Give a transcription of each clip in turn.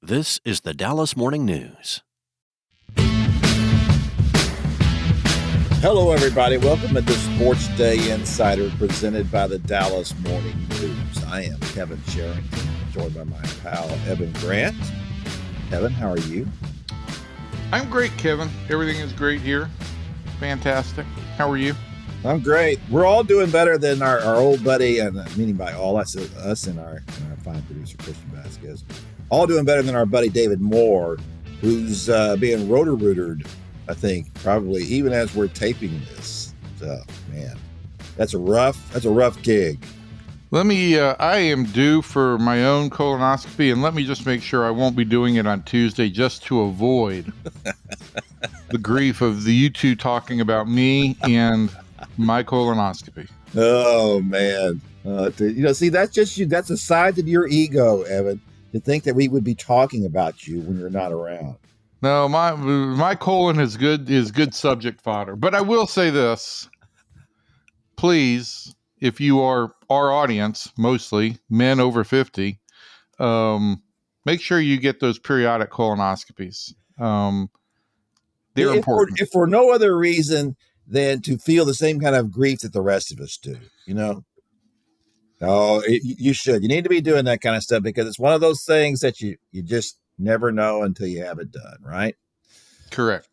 This is the Dallas Morning News. Hello, everybody. Welcome to the SportsDay Insider presented by the Dallas Morning News. I am Kevin Sherrington, joined by my pal, Evan Grant. Evan, how are you? I'm great, Kevin. Everything is great here. Fantastic. How are you? I'm great. We're all doing better than our old buddy, and meaning by all, us and our fine producer, Christian Vasquez, all doing better than our buddy David Moore, who's being rotor-rootered, I think, probably even as we're taping this. So, man, that's a rough gig. I am due for my own colonoscopy, and let me just make sure I won't be doing it on Tuesday just to avoid the grief of you two talking about me and my colonoscopy. Oh, man. See, that's just you. That's a side of your ego, Evan, to think that we would be talking about you when you're not around. No, my colon is good subject fodder. But I will say this. Please, if you are our audience, mostly men over 50, make sure you get those periodic colonoscopies. They're important. If for no other reason than to feel the same kind of grief that the rest of us do, you know? Oh, you should. You need to be doing that kind of stuff because it's one of those things that you just never know until you have it done, right? Correct.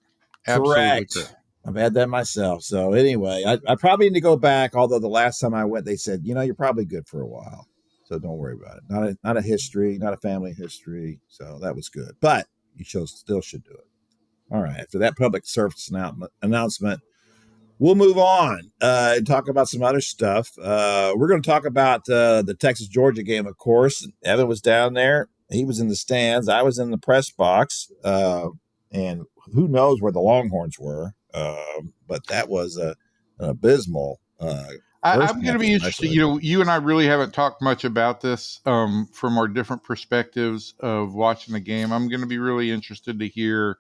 Absolutely correct. I've had that myself. So anyway, I probably need to go back, although the last time I went, they said, you're probably good for a while. So don't worry about it. Not a history, not a family history. So that was good. But you still should do it. All right. After that public service announcement, we'll move on and talk about some other stuff. We're going to talk about the Texas-Georgia game, of course. Evan was down there. He was in the stands. I was in the press box. And who knows where the Longhorns were. But that was an abysmal I'm going to be interested. You and I really haven't talked much about this from our different perspectives of watching the game. I'm going to be really interested to hear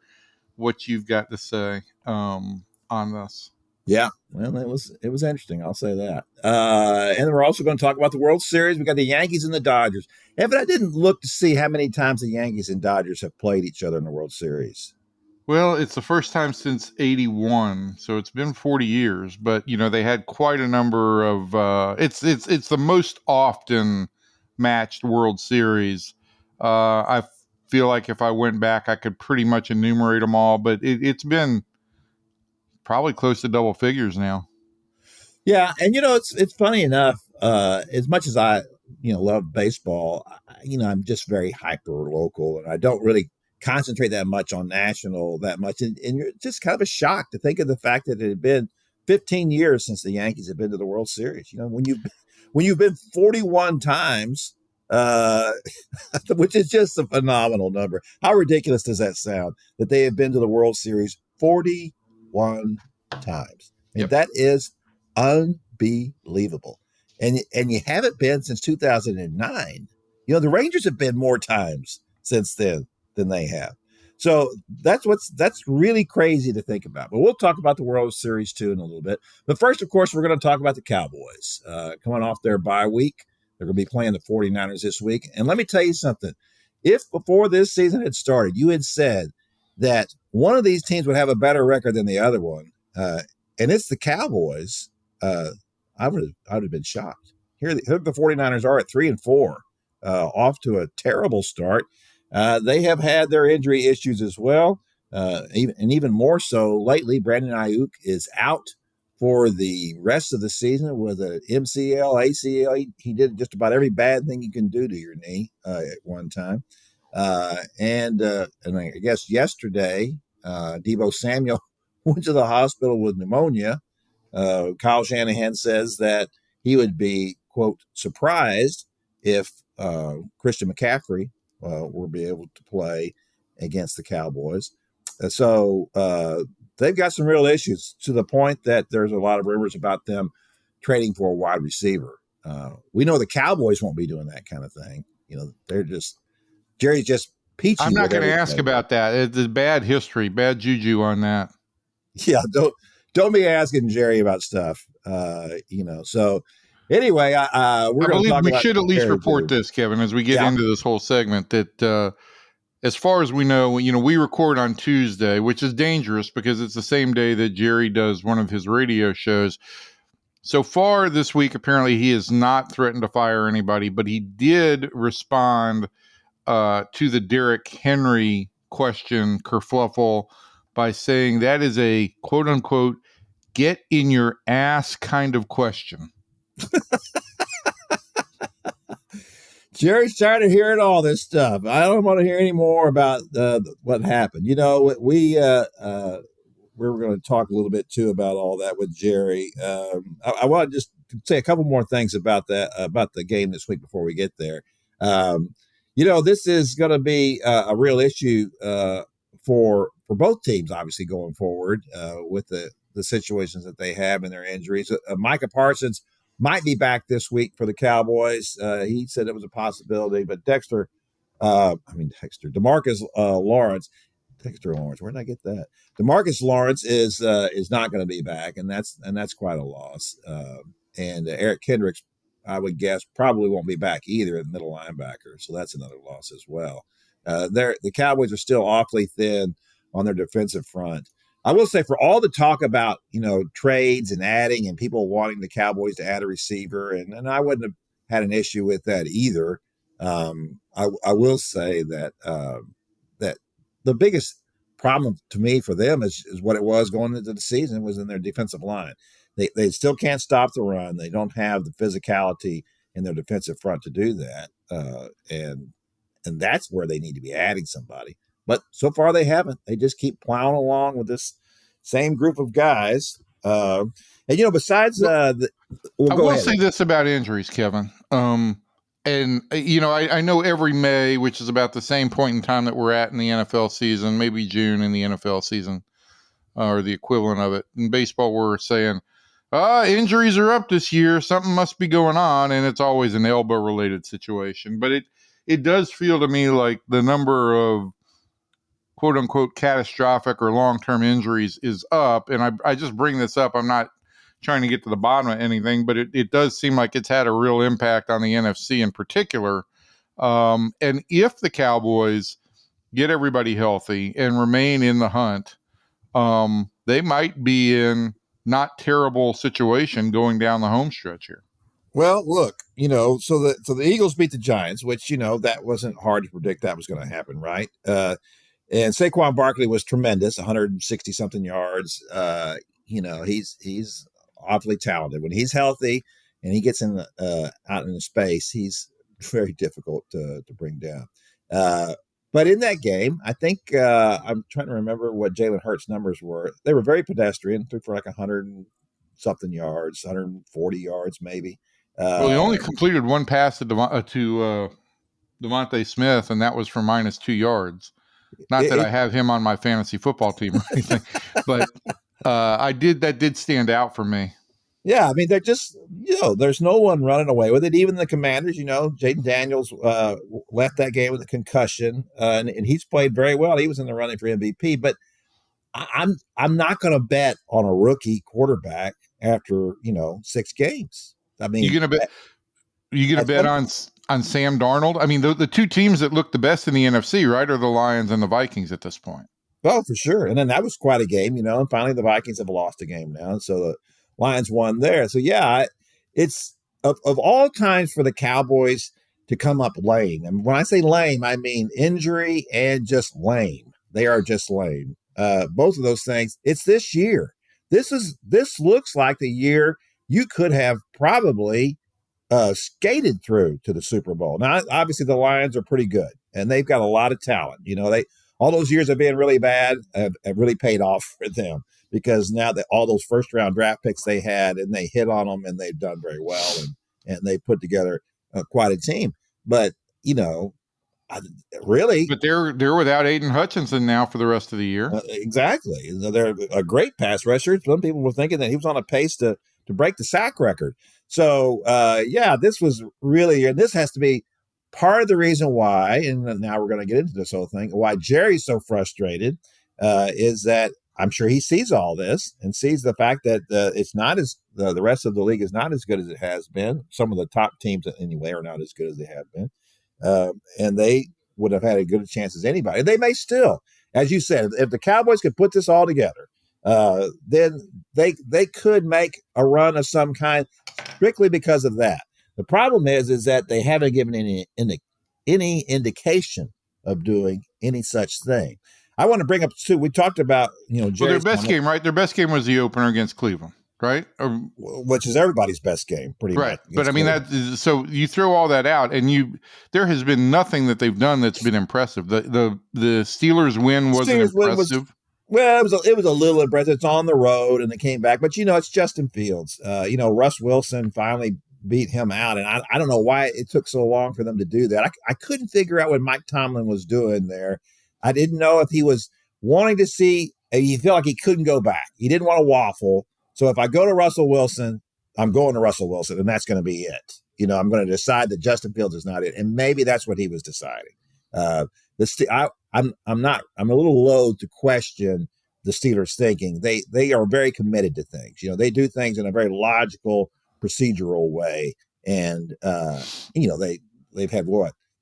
what you've got to say on this. Yeah, well, it was interesting. I'll say that. And we're also going to talk about the World Series. We got the Yankees and the Dodgers. Evan, I didn't look to see how many times the Yankees and Dodgers have played each other in the World Series. Well, it's the first time since 81, so it's been 40 years. But they had quite a number of. It's the most often matched World Series. I feel like if I went back, I could pretty much enumerate them all. But it's been probably close to double figures now. Yeah, and it's funny enough. As much as I love baseball, I'm just very hyper local, and I don't really concentrate that much on national that much. And you're just kind of a shock to think of the fact that it had been 15 years since the Yankees have been to the World Series. When you've been 41 times, which is just a phenomenal number. How ridiculous does that sound that they have been to the World Series 41 times? And that is unbelievable. And you haven't been since 2009. The Rangers have been more times since then than they have. So that's really crazy to think about. But we'll talk about the World Series too in a little bit. But first, of course, we're going to talk about the Cowboys coming off their bye week. They're going to be playing the 49ers this week. And let me tell you something. If before this season had started, you had said that one of these teams would have a better record than the other one, and it's the Cowboys, I would have been shocked. Here the 49ers are at 3-4, off to a terrible start. They have had their injury issues as well, even more so lately. Brandon Ayuk is out for the rest of the season with an MCL, ACL. He did just about every bad thing you can do to your knee at one time. And I guess yesterday, Deebo Samuel went to the hospital with pneumonia. Kyle Shanahan says that he would be, quote, surprised if Christian McCaffrey will be able to play against the Cowboys. So they've got some real issues to the point that there's a lot of rumors about them trading for a wide receiver. We know the Cowboys won't be doing that kind of thing. Jerry's just peachy. I'm not going to ask about that. It's a bad history, bad juju on that. Yeah, don't be asking Jerry about stuff. So anyway, we're going to talk about. We should at least report this, Kevin, as we get into this whole segment that as far as we know, we record on Tuesday, which is dangerous because it's the same day that Jerry does one of his radio shows. So far this week, apparently he has not threatened to fire anybody, but he did respond to the Derrick Henry question kerfluffle by saying that is a quote unquote get in your ass kind of question. Jerry's tired of hearing all this stuff. I don't want to hear any more about what happened. We're going to talk a little bit too about all that with Jerry. I want to just say a couple more things about the game this week before we get there. This is going to be a real issue for both teams, obviously going forward with the situations that they have in their injuries. Micah Parsons might be back this week for the Cowboys. He said it was a possibility, but DeMarcus Lawrence. Dexter Lawrence, where did I get that? DeMarcus Lawrence is not going to be back, and that's quite a loss. And Eric Kendricks, I would guess, probably won't be back either at middle linebacker, so that's another loss as well. The Cowboys are still awfully thin on their defensive front. I will say, for all the talk about trades and adding and people wanting the Cowboys to add a receiver, and I wouldn't have had an issue with that either. I will say that that the biggest problem to me for them is what it was going into the season was in their defensive line. They still can't stop the run. They don't have the physicality in their defensive front to do that, and that's where they need to be adding somebody. But so far they haven't. They just keep plowing along with this same group of guys. Besides, I will say this about injuries, Kevin. I know every May, which is about the same point in time that we're at in the NFL season, maybe June in the NFL season, or the equivalent of it. In baseball, we're saying, injuries are up this year. Something must be going on, and it's always an elbow-related situation. But it does feel to me like the number of quote-unquote catastrophic or long-term injuries is up. And I just bring this up. I'm not trying to get to the bottom of anything, but it does seem like it's had a real impact on the NFC in particular. And if the Cowboys get everybody healthy and remain in the hunt, they might be in not terrible situation going down the home stretch here. Well, look, so the Eagles beat the Giants, which, that wasn't hard to predict that was going to happen, right? And Saquon Barkley was tremendous, 160 something yards. He's awfully talented. When he's healthy and he gets in out in the space, he's very difficult to bring down. But in that game, I think I'm trying to remember what Jalen Hurts' numbers were. They were very pedestrian, threw for like 100 and something yards, 140 yards maybe. Well, he only completed one pass to DeVonta Smith, and that was for -2 yards. Not that I have him on my fantasy football team or anything, but that did stand out for me. Yeah, I mean, they're just, there's no one running away with it. Even the Commanders, Jaden Daniels left that game with a concussion, and he's played very well. He was in the running for MVP, but I'm not going to bet on a rookie quarterback after 6 games. I mean, you gonna bet on Sam Darnold? I mean, the two teams that look the best in the NFC, right, are the Lions and the Vikings at this point. Oh, for sure. And then that was quite a game, and finally the Vikings have lost a game now, so the Lions won there. So yeah, it's of all times for the Cowboys to come up lame. And when I say lame, I mean injury and just lame. They are just lame. Both of those things. It's this year. This looks like the year you could have probably skated through to the Super Bowl. Now, obviously, the Lions are pretty good, and they've got a lot of talent. All those years of being really bad have really paid off for them, because now that all those first-round draft picks they had, and they hit on them, and they've done very well, and they put together quite a team. But really, but they're without Aiden Hutchinson now for the rest of the year. Exactly, they're a great pass rusher. Some people were thinking that he was on a pace to break the sack record. So this was really, and this has to be part of the reason why. And now we're going to get into this whole thing. Why Jerry's so frustrated is that I'm sure he sees all this and sees the fact that it's not as the rest of the league is not as good as it has been. Some of the top teams, anyway, are not as good as they have been, and they would have had as good a chance as anybody. They may still, as you said, if the Cowboys could put this all together, then they could make a run of some kind strictly because of that. The problem is that they haven't given any indication of doing any such thing. I want to bring up too. We talked about Well, Jerry's their best game, right? Their best game was the opener against Cleveland, right? which is everybody's best game, pretty Right. much. But I mean, so you throw all that out, and there has been nothing that they've done that's been impressive. The Steelers win wasn't Steelers win impressive. Well, it was a little impressive. It's on the road, and they came back. But, it's Justin Fields. Russ Wilson finally beat him out, and I don't know why it took so long for them to do that. I couldn't figure out what Mike Tomlin was doing there. I didn't know if he was wanting to see – he felt like he couldn't go back. He didn't want to waffle. So if I go to Russell Wilson, I'm going to Russell Wilson, and that's going to be it. I'm going to decide that Justin Fields is not it, and maybe that's what he was deciding. I'm a little loath to question the Steelers' thinking. They are very committed to things. They do things in a very logical, procedural way, and they've had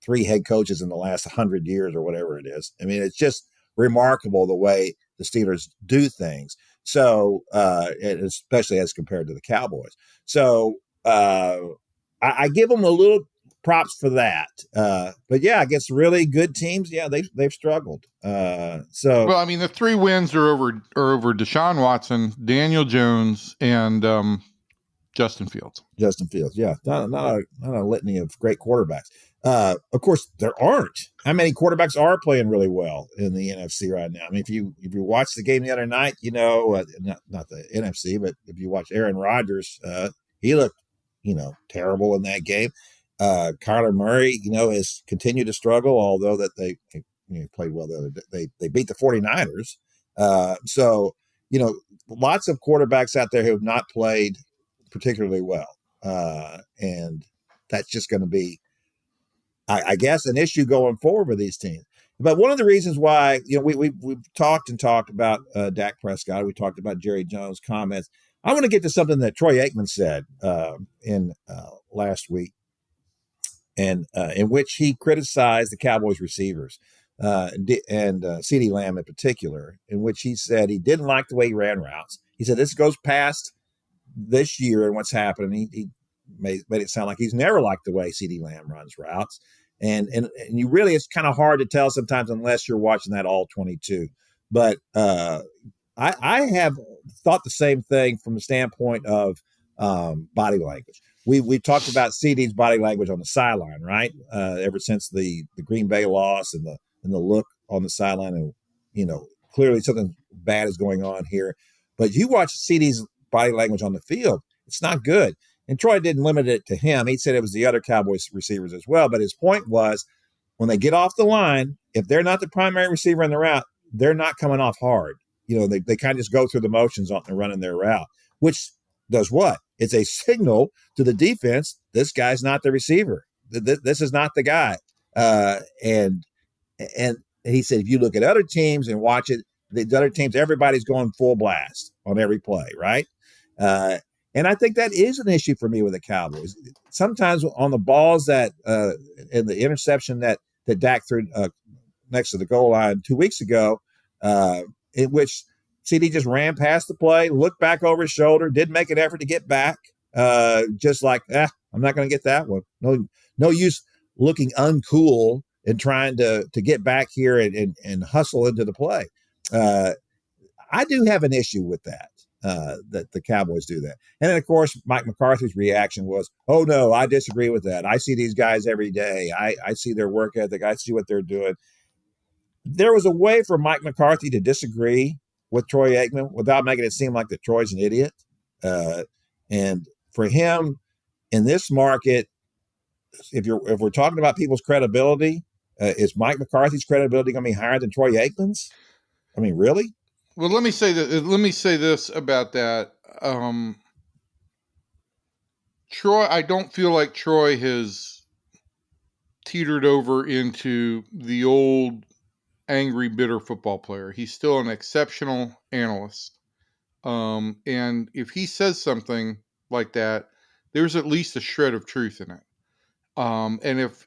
3 head coaches in the last 100 years or whatever it is. I mean, it's just remarkable the way the Steelers do things. So, especially as compared to the Cowboys. So, I give them a little props for that. But yeah, against really good teams, yeah, they've struggled. Well, I mean, the 3 wins are over Deshaun Watson, Daniel Jones, and Justin Fields. Yeah, not a litany of great quarterbacks. Of course, there aren't. How many quarterbacks are playing really well in the NFC right now? I mean, if you watch the game the other night, not the NFC, but if you watch Aaron Rodgers, he looked, terrible in that game. Kyler Murray, has continued to struggle, although that they played well the other day. They beat the 49ers. So, lots of quarterbacks out there who have not played particularly well. And that's just going to be, I guess, an issue going forward with these teams. But one of the reasons why, we've talked about Dak Prescott. We talked about Jerry Jones' comments. I want to get to something that Troy Aikman said in last week, and in which he criticized the Cowboys receivers and CeeDee Lamb in particular, in which he said he didn't like the way he ran routes. He said this goes past this year and what's happening. He made it sound like he's never liked the way CeeDee Lamb runs routes. And you really, it's kind of hard to tell sometimes unless you're watching that all 22. But I have thought the same thing from the standpoint of body language. We talked about CeeDee's body language on the sideline, right? Ever since the Green Bay loss and the look on the sideline, and clearly something bad is going on here. But you watch CeeDee's body language on the field, it's not good. And Troy didn't limit it to him. He said it was the other Cowboys receivers as well. But his point was, when they get off the line, if they're not the primary receiver in the route, they're not coming off hard. They kind of just go through the motions on running their route, which does what? It's a signal to the defense, this guy's not the receiver. This is not the guy. And he said, if you look at other teams and watch it, the other teams, everybody's going full blast on every play, right? And I think that is an issue for me with the Cowboys. Sometimes on the balls that and the interception that Dak threw next to the goal line 2 weeks ago, in which CeeDee just ran past the play, looked back over his shoulder, didn't make an effort to get back, just like, I'm not going to get that one. No use looking uncool and trying to get back here and hustle into the play. I do have an issue with that the Cowboys do that. And then, of course, Mike McCarthy's reaction was, oh, no, I disagree with that. I see these guys every day. I see their work ethic. I see what they're doing. There was a way for Mike McCarthy to disagree with Troy Aikman without making it seem like that Troy's an idiot. And for him in this market, if we're talking about people's credibility, is Mike McCarthy's credibility going to be higher than Troy Aikman's? I mean, really? Well, let me say this about that. Troy, I don't feel like Troy has teetered over into the old angry, bitter football player. He's still an exceptional analyst. And if he says something like that, there's at least a shred of truth in it. And if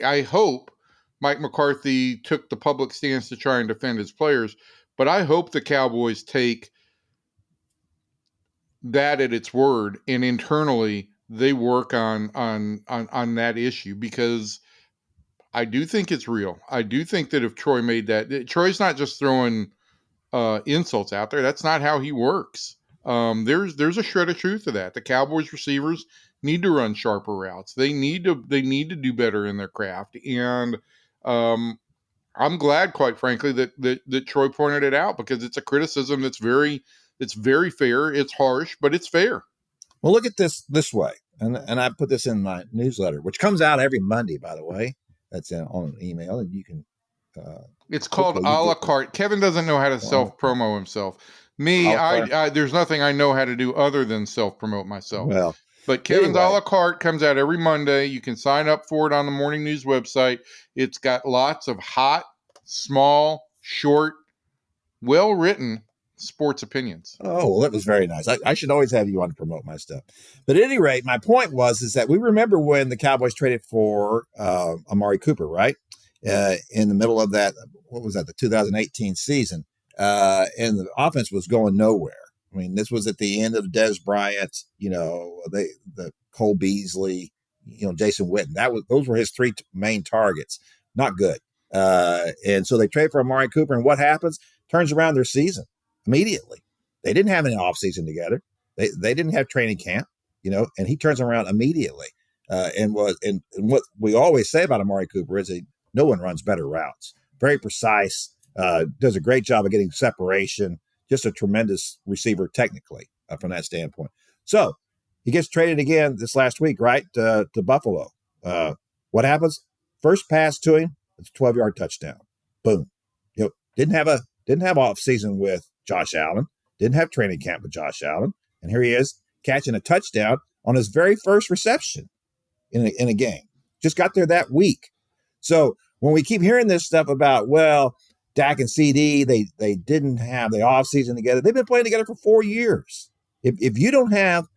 I hope Mike McCarthy took the public stance to try and defend his players. But I hope the Cowboys take that at its word, and internally they work on that issue, because I do think it's real. I do think that if Troy made that, Troy's not just throwing insults out there. That's not how he works. There's a shred of truth to that. The Cowboys receivers need to run sharper routes. They need to do better in their craft. And I'm glad, quite frankly, that Troy pointed it out, because it's a criticism that's very fair. It's harsh, but it's fair. Well, look at this way, and I put this in my newsletter, which comes out every Monday, by the way. That's on an email, and you can. It's called a la carte. Kevin doesn't know how to self-promo himself. Me, I there's nothing I know how to do other than self-promote myself. Well, but Kevin's a la carte comes out every Monday. You can sign up for it on the Morning News website. It's got lots of hot, small, short, well-written sports opinions. Oh, well, that was very nice. I should always have you on to promote my stuff. But at any rate, my point is that we remember when the Cowboys traded for Amari Cooper, right? In the middle of that, what was that, the 2018 season? And the offense was going nowhere. I mean, this was at the end of Dez Bryant, the Cole Beasley, Jason Witten. Those were his three main targets. Not good. And so they trade for Amari Cooper, and what happens? Turns around their season immediately. They didn't have any offseason together. They didn't have training camp, and he turns around immediately. And what we always say about Amari Cooper is no one runs better routes. Very precise, does a great job of getting separation, just a tremendous receiver technically from that standpoint. So he gets traded again this last week, right, to Buffalo. What happens? First pass to him, it's a 12-yard touchdown. Boom. Didn't have off season with Josh Allen, didn't have training camp with Josh Allen, and here he is catching a touchdown on his very first reception in a game. Just got there that week. So when we keep hearing this stuff about, well, Dak and CD, they didn't have the offseason together. They've been playing together for 4 years. If you don't have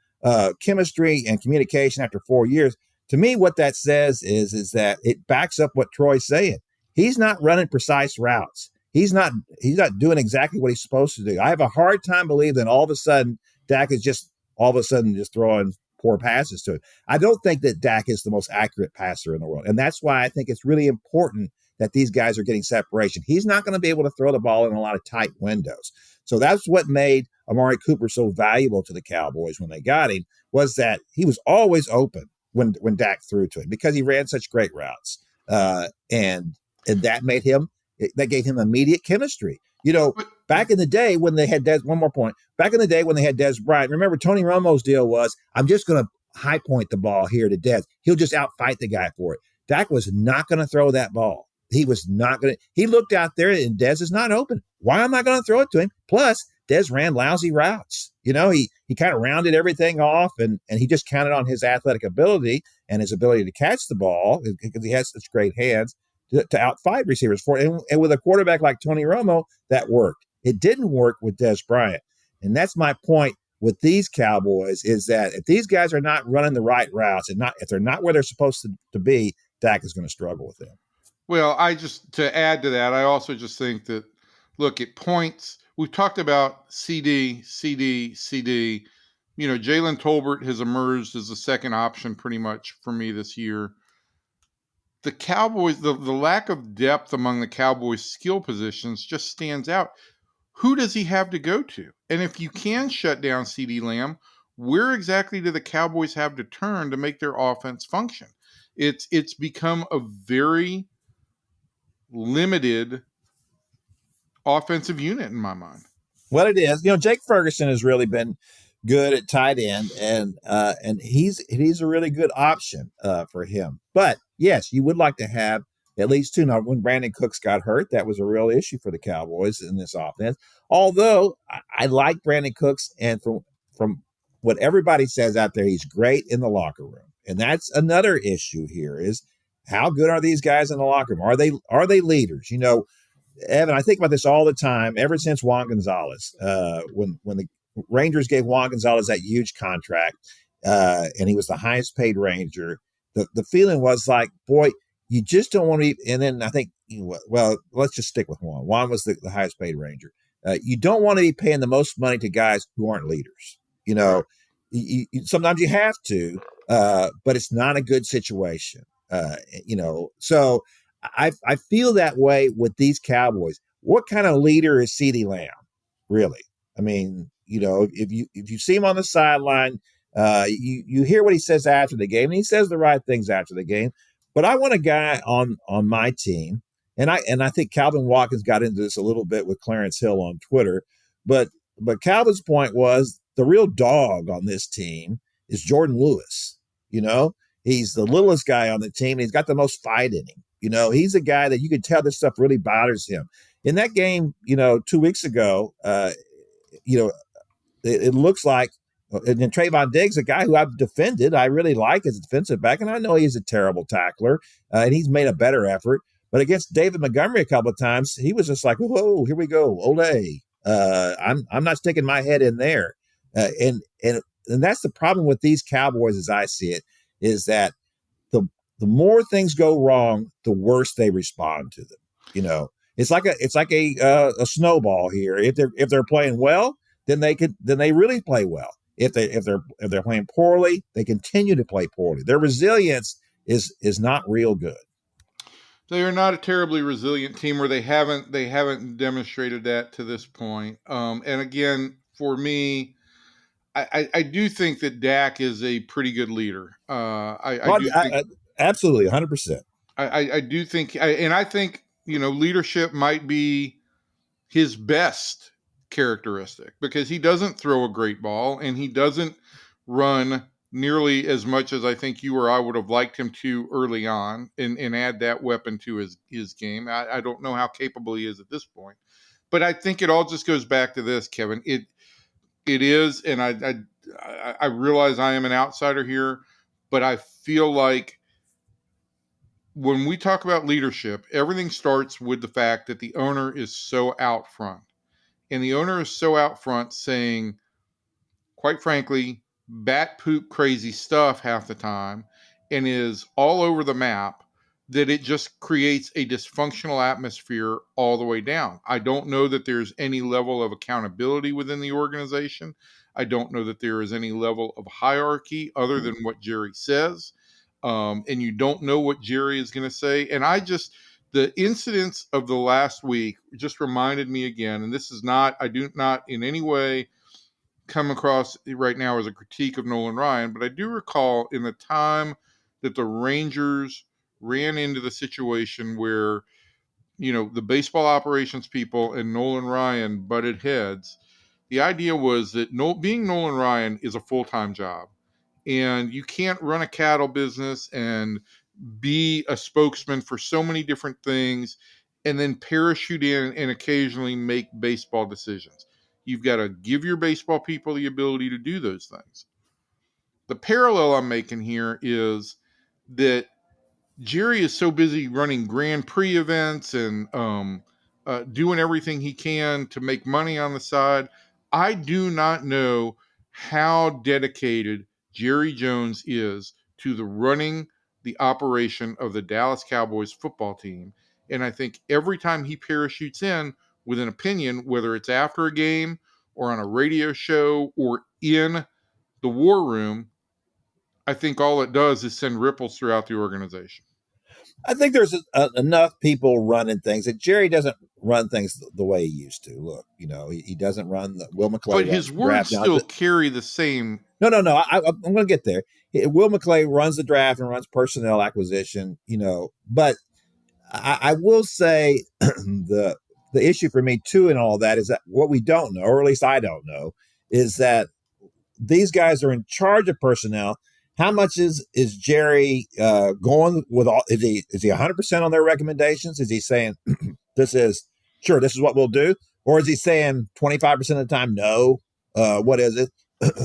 chemistry and communication after 4 years, to me, what that says is that it backs up what Troy's saying. He's not running precise routes. He's not doing exactly what he's supposed to do. I have a hard time believing that all of a sudden Dak is just throwing poor passes to him. I don't think that Dak is the most accurate passer in the world. And that's why I think it's really important that these guys are getting separation. He's not going to be able to throw the ball in a lot of tight windows. So that's what made Amari Cooper so valuable to the Cowboys when they got him, was that he was always open when Dak threw to him, because he ran such great routes. And that gave him immediate chemistry. Back in the day when they had Dez Bryant, remember Tony Romo's deal was, I'm just going to high point the ball here to Dez. He'll just outfight the guy for it. Dak was not going to throw that ball. He was not going to. He looked out there and Dez is not open. Why am I going to throw it to him? Plus, Dez ran lousy routes. He kind of rounded everything off, and he just counted on his athletic ability and his ability to catch the ball, because he has such great hands to outfight receivers for it. And with a quarterback like Tony Romo, that worked. It didn't work with Dez Bryant. And that's my point with these Cowboys, is that if these guys are not running the right routes and if they're not where they're supposed to be, Dak is going to struggle with them. Well, to add to that, I also just think that, look, it points. We've talked about CD. Jalen Tolbert has emerged as the second option pretty much for me this year. The Cowboys, the lack of depth among the Cowboys' skill positions just stands out. Who does he have to go to? And if you can shut down CD Lamb, where exactly do the Cowboys have to turn to make their offense function? It's become a very limited offensive unit in my mind. Well, it is. Jake Ferguson has really been good at tight end, and he's a really good option for him. But yes, you would like to have at least two. Now, when Brandon Cooks got hurt, that was a real issue for the Cowboys in this offense. Although I like Brandon Cooks, and from what everybody says out there, he's great in the locker room. And that's another issue here, is how good are these guys in the locker room? Are they leaders? Evan, I think about this all the time, ever since Juan Gonzalez, when the Rangers gave Juan Gonzalez that huge contract, and he was the highest paid Ranger. The feeling was like, boy, you just don't want to be. And then I think, well, let's just stick with Juan. Juan was the highest paid Ranger. You don't want to be paying the most money to guys who aren't leaders. Right. Sometimes you have to, but it's not a good situation. So I feel that way with these Cowboys. What kind of leader is CeeDee Lamb? Really? I mean, if you see him on the sideline, you hear what he says after the game, and he says the right things after the game. But I want a guy on my team, and I think Calvin Watkins got into this a little bit with Clarence Hill on Twitter, but Calvin's point was the real dog on this team is Jordan Lewis. He's the littlest guy on the team, and he's got the most fight in him. He's a guy that you can tell this stuff really bothers him. In that game, 2 weeks ago, it looks like, and then Trayvon Diggs, a guy who I've defended, I really like as a defensive back, and I know he's a terrible tackler, and he's made a better effort. But against David Montgomery a couple of times, he was just like, whoa, here we go, Ole. I'm not sticking my head in there. And that's the problem with these Cowboys, as I see it, is that the more things go wrong, the worse they respond to them. It's like a snowball here. If they're playing well, then they really play well. If they're playing poorly, they continue to play poorly. Their resilience is not real good. They are not a terribly resilient team, or they haven't demonstrated that to this point. And again, for me, I do think that Dak is a pretty good leader. Absolutely, 100%. I do think, and I think leadership might be his best characteristic, because he doesn't throw a great ball and he doesn't run nearly as much as I think you or I would have liked him to early on, and add that weapon to his game. I don't know how capable he is at this point, but I think it all just goes back to this, Kevin. It is, and I realize I am an outsider here, but I feel like when we talk about leadership, everything starts with the fact that the owner is so out front. And the owner is so out front saying, quite frankly, bat poop crazy stuff half the time, and is all over the map, that it just creates a dysfunctional atmosphere all the way down. I don't know that there's any level of accountability within the organization. I don't know that there is any level of hierarchy other than what Jerry says. And you don't know what Jerry is going to say. And the incidents of the last week just reminded me again, and I do not in any way come across right now as a critique of Nolan Ryan, but I do recall in the time that the Rangers ran into the situation where, the baseball operations people and Nolan Ryan butted heads. The idea was that being Nolan Ryan is a full-time job, and you can't run a cattle business and be a spokesman for so many different things and then parachute in and occasionally make baseball decisions. You've got to give your baseball people the ability to do those things. The parallel I'm making here is that Jerry is so busy running Grand Prix events and doing everything he can to make money on the side. I do not know how dedicated Jerry Jones is to the operation of the Dallas Cowboys football team. And I think every time he parachutes in with an opinion, whether it's after a game or on a radio show or in the war room, I think all it does is send ripples throughout the organization. I think there's enough people running things that Jerry doesn't run things the way he used to. Look, he doesn't run the Will McClay. But his words still carry the same. No. I'm going to get there. Will McClay runs the draft and runs personnel acquisition, but I will say the issue for me too in all that is that what we don't know, or at least I don't know, is that these guys are in charge of personnel. How much is Jerry going with all? Is he 100% on their recommendations? Is he saying this is what we'll do, or is he saying 25% of the time no? What is it?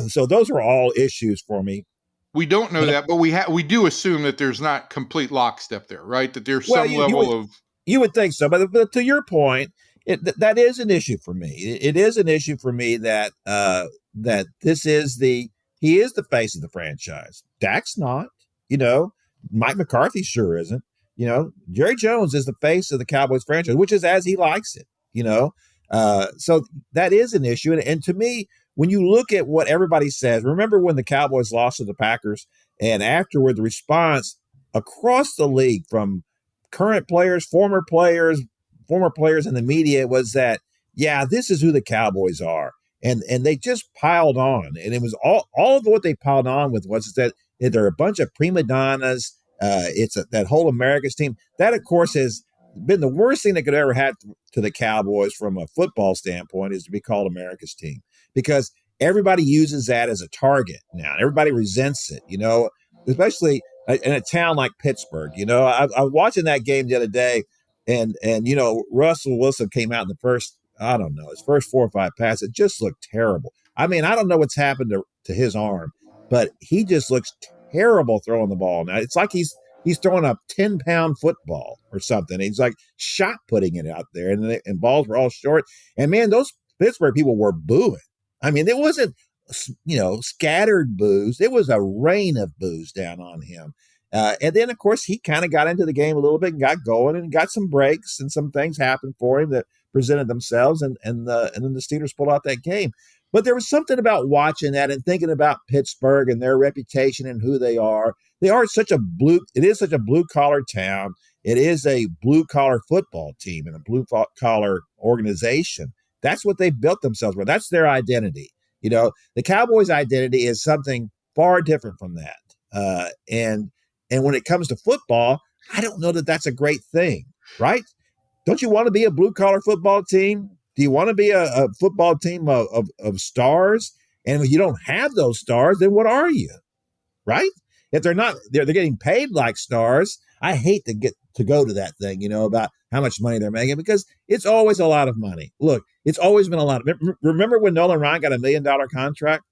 So those are all issues for me. We don't know that, but we do assume that there's not complete lockstep there, right? That there's some level of. You would think so, but to your point, that is an issue for me. It is an issue for me that he is the face of the franchise. Dak's not, Mike McCarthy sure isn't. Jerry Jones is the face of the Cowboys franchise, which is as he likes it, So that is an issue. And to me, when you look at what everybody says, remember when the Cowboys lost to the Packers and afterward the response across the league from current players, former players in the media was that, yeah, this is who the Cowboys are. And they just piled on. And it was all of what they piled on with was that they're a bunch of prima donnas. That whole America's team. That, of course, has been the worst thing that could ever happen to the Cowboys from a football standpoint is to be called America's team because everybody uses that as a target now. Everybody resents it, especially in a town like Pittsburgh. I was watching that game the other day, and Russell Wilson came out in the first, I don't know, his first 4 or 5 passes. It just looked terrible. I mean, I don't know what's happened to his arm, but he just looks terrible throwing the ball. Now it's like he's throwing a 10-pound football or something. He's like shot putting it out there, and balls were all short. And man, those Pittsburgh people were booing. I mean, it wasn't scattered boos. It was a rain of boos down on him. And then, of course, he kind of got into the game a little bit and got going and got some breaks and some things happened for him that presented themselves. And then the Steelers pulled out that game. But there was something about watching that and thinking about Pittsburgh and their reputation and who they are. It is such a blue collar town. It is a blue collar football team and a blue collar organization. That's what they've built themselves with. That's their identity. The Cowboys' identity is something far different from that. And when it comes to football, I don't know that that's a great thing, right? Don't you want to be a blue collar football team? Do you want to be a football team of stars? And if you don't have those stars, then what are you, right? If they're not, they're getting paid like stars. I hate to go to that thing, about how much money they're making because it's always a lot of money. Look, it's always been a lot of. Remember when Nolan Ryan got $1 million contract?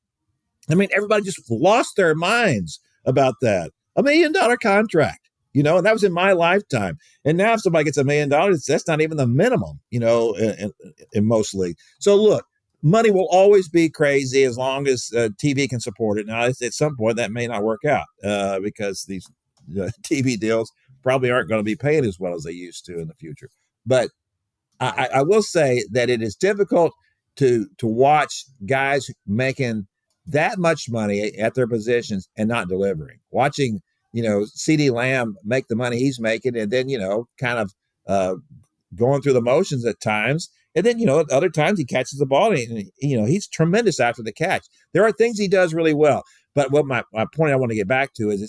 I mean, everybody just lost their minds about that. $1 million contract. And that was in my lifetime. And now if somebody gets $1 million, that's not even the minimum, in most leagues. So look, money will always be crazy as long as TV can support it. Now, at some point, that may not work out because these TV deals probably aren't going to be paying as well as they used to in the future. But I will say that it is difficult to watch guys making that much money at their positions and not delivering. Watching, CeeDee Lamb make the money he's making and then, kind of going through the motions at times. And then, at other times he catches the ball and he's tremendous after the catch. There are things he does really well. But what my point I want to get back to is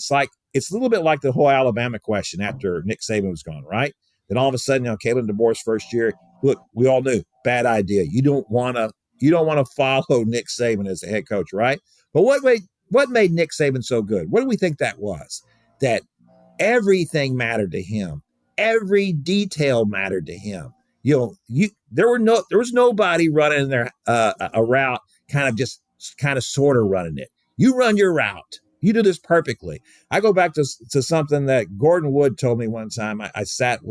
it's a little bit like the whole Alabama question after Nick Saban was gone, right? Then all of a sudden, Caleb DeBoer's first year, look, we all knew, bad idea. You don't want to follow Nick Saban as the head coach, right? But what made Nick Saban so good? What do we think that was? That everything mattered to him. Every detail mattered to him. There was nobody running there a route kind of sort of running it. You run your route. You do this perfectly. I go back to something that Gordon Wood told me one time. I sat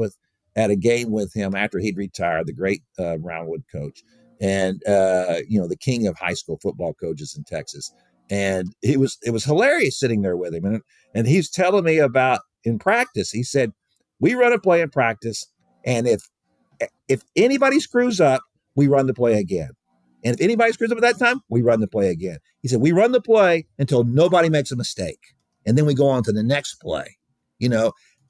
at a game with him after he'd retired, the great Brownwood coach, and the king of high school football coaches in Texas. And it was hilarious sitting there with him. And he's telling me about in practice. He said, we run a play in practice, and if anybody screws up, we run the play again. And if anybody screws up at that time, we run the play again. He said, we run the play until nobody makes a mistake. And then we go on to the next play.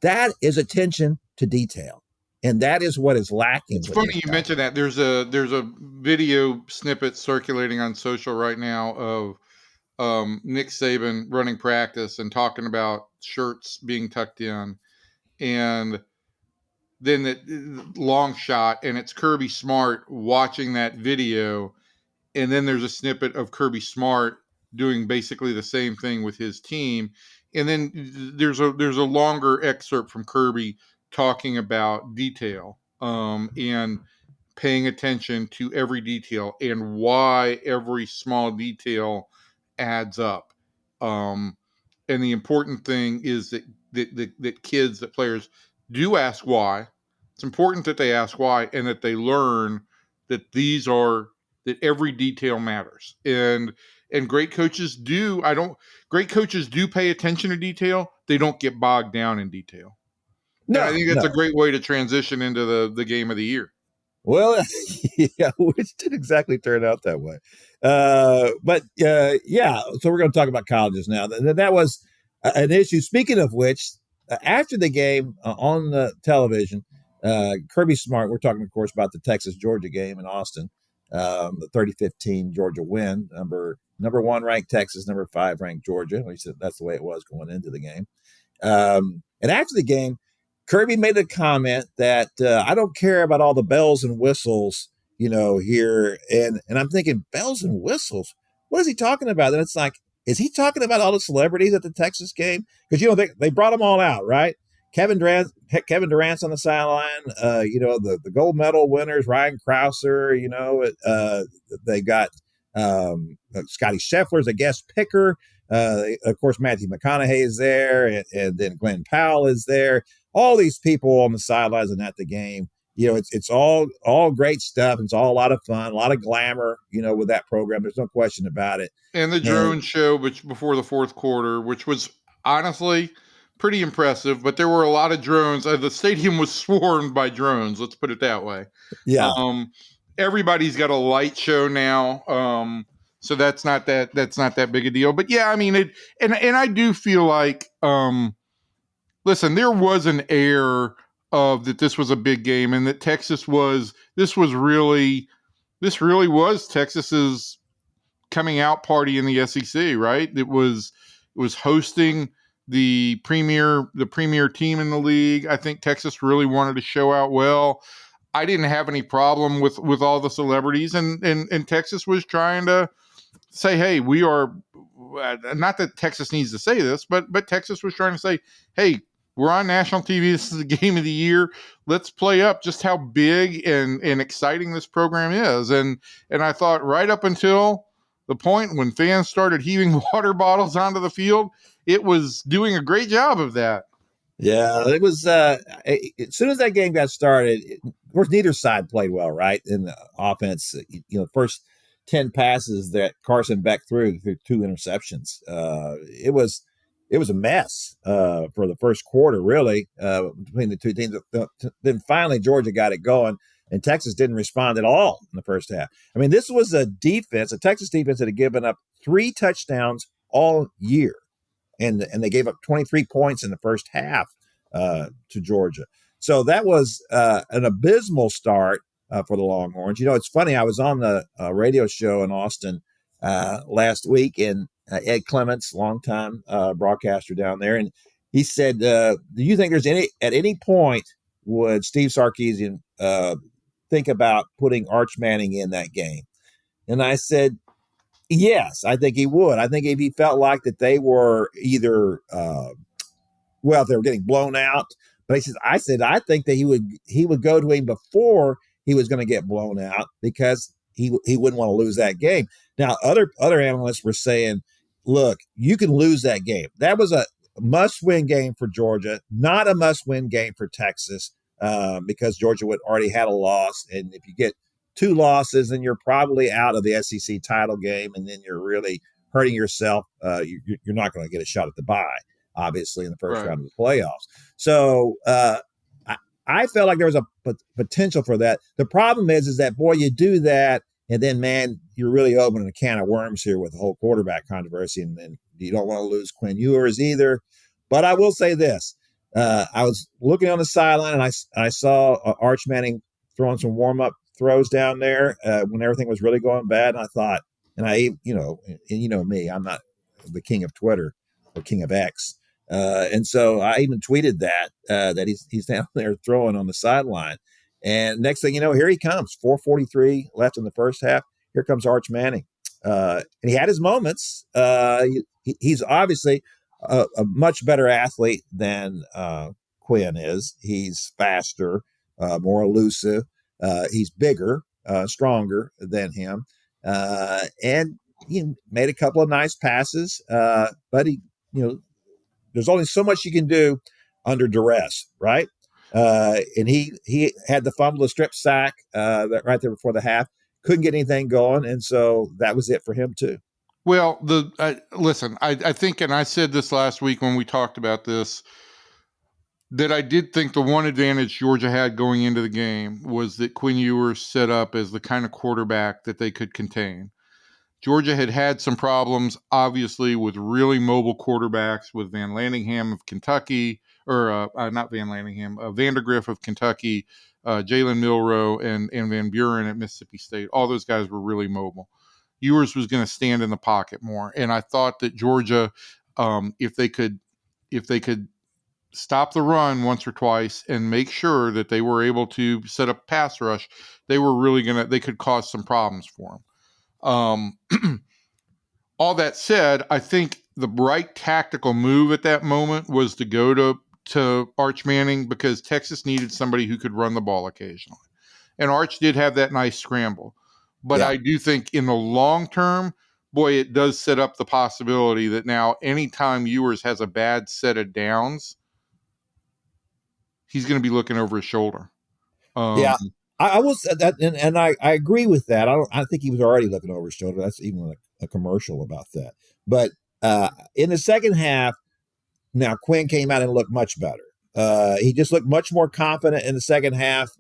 That is attention to detail. And that is what is lacking. It's funny you mentioned that. There's a video snippet circulating on social right now of Nick Saban running practice and talking about shirts being tucked in. And then the long shot, and it's Kirby Smart watching that video. And then there's a snippet of Kirby Smart doing basically the same thing with his team. And then there's a longer excerpt from Kirby talking about detail and paying attention to every detail and why every small detail adds up. And the important thing is that kids, that players do ask why. It's important that they ask why and that they learn that that every detail matters. And great coaches do pay attention to detail. They don't get bogged down in detail. And I No, think that's no. a great way to transition into the game of the year. Well, yeah, which didn't exactly turn out that way. But yeah, so we're going to talk about colleges now. That was an issue. Speaking of which, after the game on the television, Kirby Smart, we're talking, of course, about the Texas-Georgia game in Austin, the 30-15 Georgia win, number one ranked Texas, number 5 ranked Georgia. At least that's the way it was going into the game. And after the game, Kirby made a comment that I don't care about all the bells and whistles, here. And I'm thinking, bells and whistles? What is he talking about? And it's like, is he talking about all the celebrities at the Texas game? Because, they brought them all out, right? Kevin Durant's on the sideline. The gold medal winners, Ryan Krauser. They got Scotty Scheffler's a guest picker. Of course, Matthew McConaughey is there, and then Glenn Powell is there. All these people on the sidelines and at the game. It's all great stuff. It's all a lot of fun, a lot of glamour, with that program. There's no question about it. And the drone show before the fourth quarter, which was honestly pretty impressive, but there were a lot of drones. The stadium was swarmed by drones. Let's put it that way. Yeah. Everybody's got a light show now. So that's not that big a deal. But yeah, I mean, and I do feel like, listen, there was an air of that this was a big game and that this really was Texas's coming out party in the SEC, right? It was hosting the premier team in the league. I think Texas really wanted to show out well. I didn't have any problem with all the celebrities, and Texas was trying to say, hey, we are not that Texas needs to say this, but Texas was trying to say, hey, we're on national TV. This is the game of the year. Let's play up just how big and exciting this program is. And I thought right up until the point when fans started heaving water bottles onto the field, it was doing a great job of that. Yeah, it was. As soon as that game got started, of course, neither side played well, right? In the offense, first 10 passes that Carson Beck threw 2 interceptions. It was a mess for the first quarter, really, between the two teams. Then finally, Georgia got it going, and Texas didn't respond at all in the first half. I mean, this was a Texas defense that had given up 3 touchdowns all year. And they gave up 23 points in the first half to Georgia. So that was an abysmal start for the Longhorns. It's funny. I was on the radio show in Austin last week, and Ed Clements, longtime broadcaster down there, and he said, "Do you think at any point would Steve Sarkisian think about putting Arch Manning in that game?" And I said, yes, I think he would. I think if he felt like that they were either, they were getting blown out. But I said, I think that he would go to him before he was going to get blown out because he wouldn't want to lose that game. Now, other analysts were saying, look, you can lose that game. That was a must-win game for Georgia, not a must-win game for Texas because Georgia would already had a loss. And if you get 2 losses, and you're probably out of the SEC title game, and then you're really hurting yourself. You're not going to get a shot at the bye, obviously, in the first round of the playoffs. So I felt like there was a potential for that. The problem is that, boy, you do that, and then, man, you're really opening a can of worms here with the whole quarterback controversy, and then you don't want to lose Quinn Ewers either. But I will say this. I was looking on the sideline, and I saw Arch Manning throwing some warm-up throws down there when everything was really going bad. And I thought, and me, I'm not the king of Twitter or king of X. And so I even tweeted that he's down there throwing on the sideline. And next thing you know, here he comes, 4:43 left in the first half. Here comes Arch Manning. And he had his moments. He's obviously a much better athlete than Quinn is. He's faster, more elusive. He's bigger, stronger than him. And he made a couple of nice passes. But there's only so much you can do under duress, right? And he had the fumble, the strip sack right there before the half. Couldn't get anything going. And so that was it for him too. Well, listen, I think, and I said this last week when we talked about this, that I did think the one advantage Georgia had going into the game was that Quinn Ewers set up as the kind of quarterback that they could contain. Georgia had had some problems, obviously, with really mobile quarterbacks, with Van Landingham of Kentucky, or not Van Landingham, Vandergriff of Kentucky, Jalen Milroe, and Van Buren at Mississippi State. All those guys were really mobile. Ewers was going to stand in the pocket more, and I thought that Georgia, if they could stop the run once or twice and make sure that they were able to set up pass rush, they could cause some problems for them. All that said, I think the right tactical move at that moment was to go to Arch Manning, because Texas needed somebody who could run the ball occasionally. And Arch did have that nice scramble. But Yeah. I do think in the long term, boy, it does set up the possibility that now anytime Ewers has a bad set of downs, he's going to be looking over his shoulder. Yeah. I will say that, and I agree with that. I think he was already looking over his shoulder. That's even a commercial about that. But in the second half, now Quinn came out and looked much better. He just looked much more confident in the second half.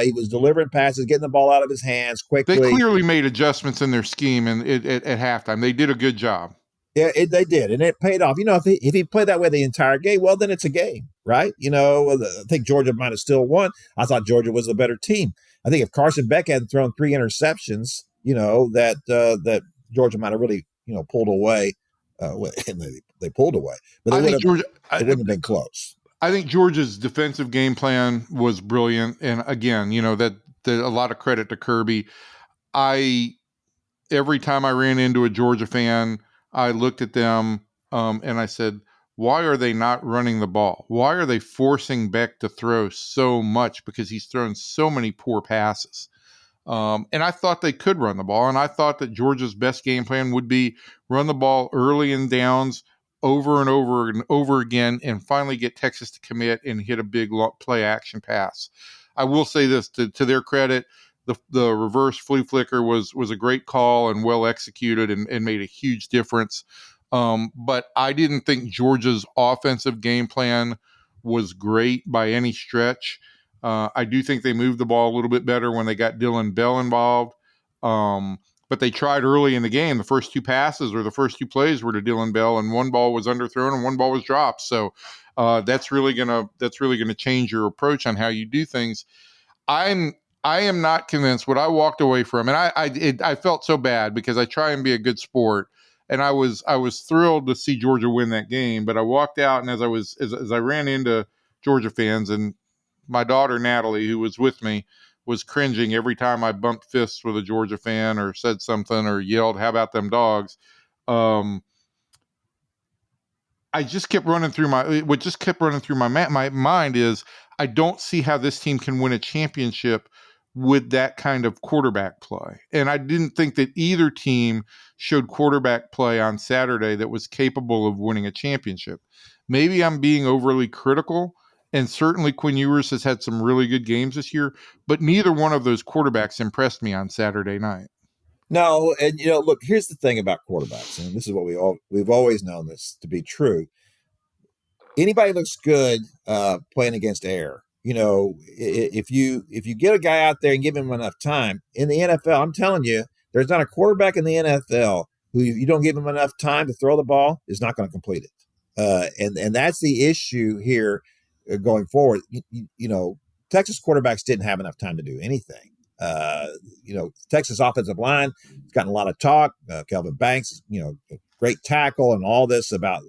He was delivering passes, getting the ball out of his hands quickly. They clearly made adjustments in their scheme, and at halftime they did a good job. Yeah, they did, and it paid off. If he played that way the entire game, well, then it's a game, right? I think Georgia might have still won. I thought Georgia was the better team. I think if Carson Beck hadn't thrown 3 interceptions, that Georgia might have really, pulled away, and they pulled away, but it wouldn't have been close. I think Georgia's defensive game plan was brilliant, and again, that a lot of credit to Kirby. Every time I ran into a Georgia fan, I looked at them and I said, why are they not running the ball? Why are they forcing Beck to throw so much? Because he's thrown so many poor passes. And I thought they could run the ball. And I thought that Georgia's best game plan would be run the ball early in downs over and over and over again, and finally get Texas to commit and hit a big play action pass. I will say this to their credit. The reverse flea flicker was a great call and well executed and made a huge difference. But I didn't think Georgia's offensive game plan was great by any stretch. I do think they moved the ball a little bit better when they got Dylan Bell involved. But they tried early in the game. The first 2 passes or the first 2 plays were to Dylan Bell, and 1 ball was underthrown and 1 ball was dropped. So that's really gonna change your approach on how you do things. I am not convinced. What I walked away from, and I felt so bad because I try and be a good sport, and I was thrilled to see Georgia win that game. But I walked out, and as I ran into Georgia fans, and my daughter Natalie, who was with me, was cringing every time I bumped fists with a Georgia fan or said something or yelled, "How about them dogs?" I just kept running through my mind is I don't see how this team can win a championship with that kind of quarterback play. And I didn't think that either team showed quarterback play on Saturday that was capable of winning a championship. Maybe I'm being overly critical, and certainly Quinn Ewers has had some really good games this year, but neither one of those quarterbacks impressed me on Saturday night. No, and look, here's the thing about quarterbacks, and this is what we've always known this to be true. Anybody looks good playing against air. If you get a guy out there and give him enough time in the NFL, I'm telling you, there's not a quarterback in the NFL who, if you don't give him enough time to throw the ball, is not going to complete it. And that's the issue here going forward. Texas quarterbacks didn't have enough time to do anything. Texas offensive line has gotten a lot of talk. Kelvin Banks, great tackle and all this about,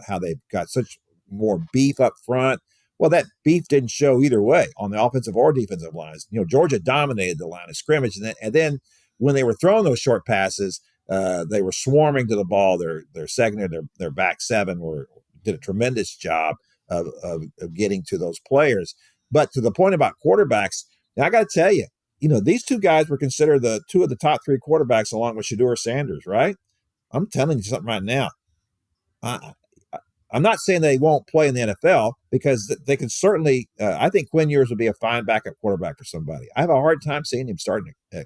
how they've got such more beef up front. Well, that beef didn't show either way on the offensive or defensive lines. Georgia dominated the line of scrimmage. And then when they were throwing those short passes, they were swarming to the ball. Their secondary, their back 7 did a tremendous job of getting to those players. But to the point about quarterbacks, now I got to tell you, these 2 guys were considered the 2 of the top 3 quarterbacks along with Shedeur Sanders, right? I'm telling you something right now. I'm not saying they won't play in the NFL, because they can certainly. I think Quinn Ewers would be a fine backup quarterback for somebody. I have a hard time seeing him starting to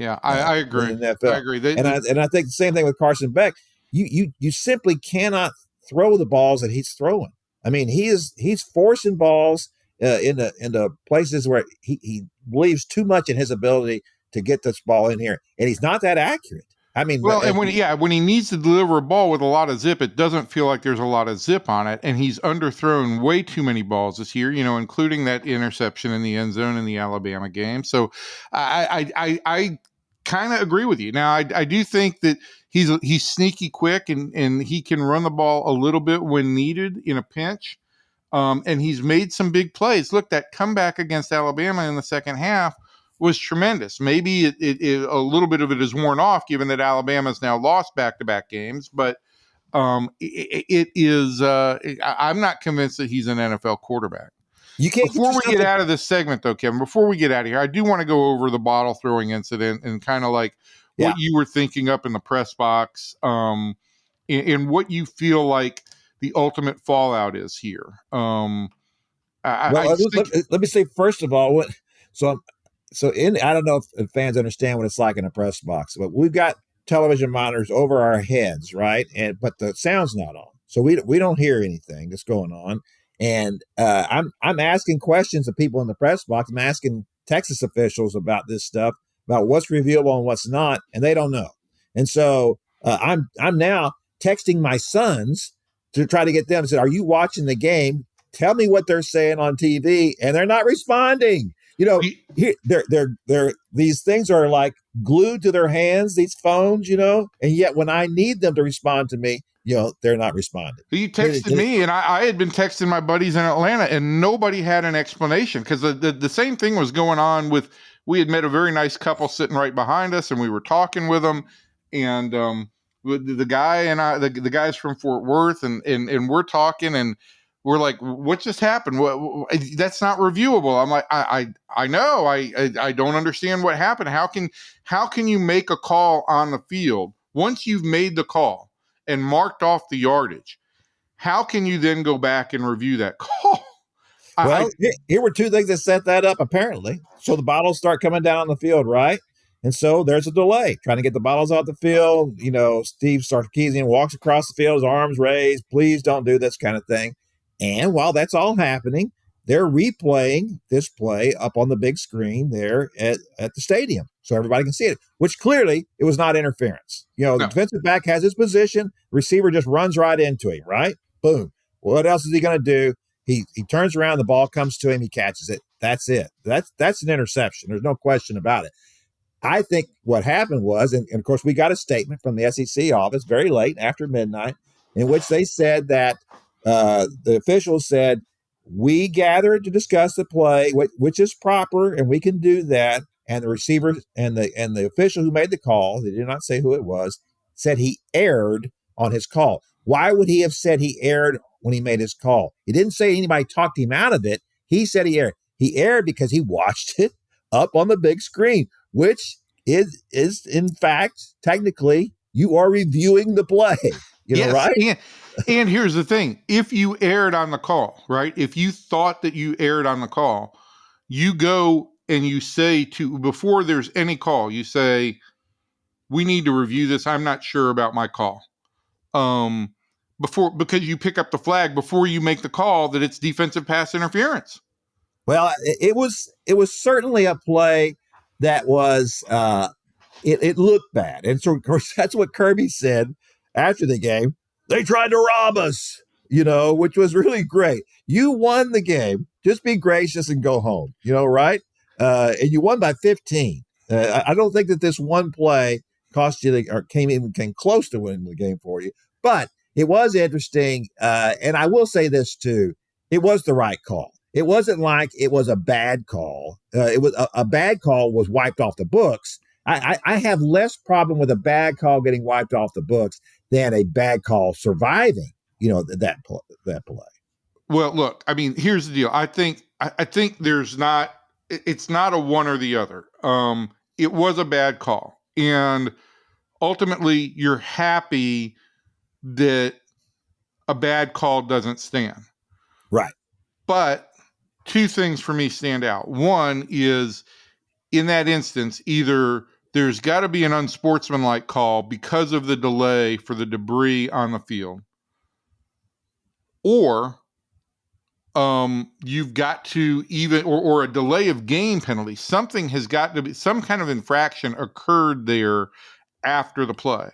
I agree. In the NFL. I agree. And I think the same thing with Carson Beck. You simply cannot throw the balls that he's throwing. I mean, he's forcing balls into places where he believes too much in his ability to get this ball in here, and he's not that accurate. I mean, Well, and when he needs to deliver a ball with a lot of zip, it doesn't feel like there's a lot of zip on it, and he's underthrown way too many balls this year, including that interception in the end zone in the Alabama game. So I kind of agree with you. Now, I do think that he's sneaky quick and he can run the ball a little bit when needed in a pinch. And he's made some big plays. Look, that comeback against Alabama in the second half was tremendous. Maybe a little bit of it is worn off, given that Alabama's now lost back-to-back games. But it is. I'm not convinced that he's an NFL quarterback. You can't. Before we get out of this segment, though, Kevin, before we get out of here, I do want to go over the bottle throwing incident and kind of like what you were thinking up in the press box, and what you feel like the ultimate fallout is here. Let me say first of all, I don't know if fans understand what it's like in a press box, but we've got television monitors over our heads, right? But the sound's not on, so we don't hear anything that's going on. And I'm asking questions of people in the press box. I'm asking Texas officials about this stuff, about what's reviewable and what's not, and they don't know. And so I'm now texting my sons to try to get them to say, "Are you watching the game? Tell me what they're saying on TV," and they're not responding. These things are like glued to their hands, these phones, and yet when I need them to respond to me, they're not responding. You texted me, and I had been texting my buddies in Atlanta, and nobody had an explanation, because the same thing was going on with, we had met a very nice couple sitting right behind us, and we were talking with them, and the guy and the guys from Fort Worth, and we're talking, and we're like, what just happened? That's not reviewable. I'm like, I know. I don't understand what happened. How can you make a call on the field once you've made the call and marked off the yardage? How can you then go back and review that call? Here were two things that set that up, apparently. So the bottles start coming down on the field, right? And so there's a delay trying to get the bottles out the field. Steve Sarkisian walks across the field, his arms raised. Please don't do this kind of thing. And while that's all happening, they're replaying this play up on the big screen there at the stadium so everybody can see it, which clearly it was not interference. The defensive back has his position. Receiver just runs right into him, right? Boom. What else is he going to do? He turns around, the ball comes to him, he catches it. That's it. That's an interception. There's no question about it. I think what happened was, and of course we got a statement from the SEC office very late after midnight, in which they said that the officials said, we gathered to discuss the play, which is proper, and we can do that. And the receiver and the official who made the call, they did not say who it was, said he erred on his call. Why would he have said he erred when he made his call? He didn't say anybody talked him out of it. He said he erred. He erred because he watched it up on the big screen, which is in fact, technically, you are reviewing the play. Yes, right? And here's the thing. If you erred on the call, right? If you thought that you erred on the call, you go and you say before there's any call, you say, we need to review this. I'm not sure about my call. Because you pick up the flag before you make the call that it's defensive pass interference. Well, it was certainly a play that was it looked bad. And so of course that's what Kirby said after the game. They tried to rob us, which was really great. You won the game. Just be gracious and go home, right? And you won by 15. I don't think that this one play cost you or came close to winning the game for you. But it was interesting. And I will say this too. It was the right call. It wasn't like it was a bad call. It was a bad call was wiped off the books. I have less problem with a bad call getting wiped off the books than a bad call surviving, that play. Well, look, I mean, here's the deal. I think it's not a one or the other. It was a bad call, and ultimately you're happy that a bad call doesn't stand. Right. But two things for me stand out. One is, in that instance, either there's got to be an unsportsmanlike call because of the delay for the debris on the field, or you've got to or a delay of game penalty. Something has got to be, some kind of infraction occurred there after the play.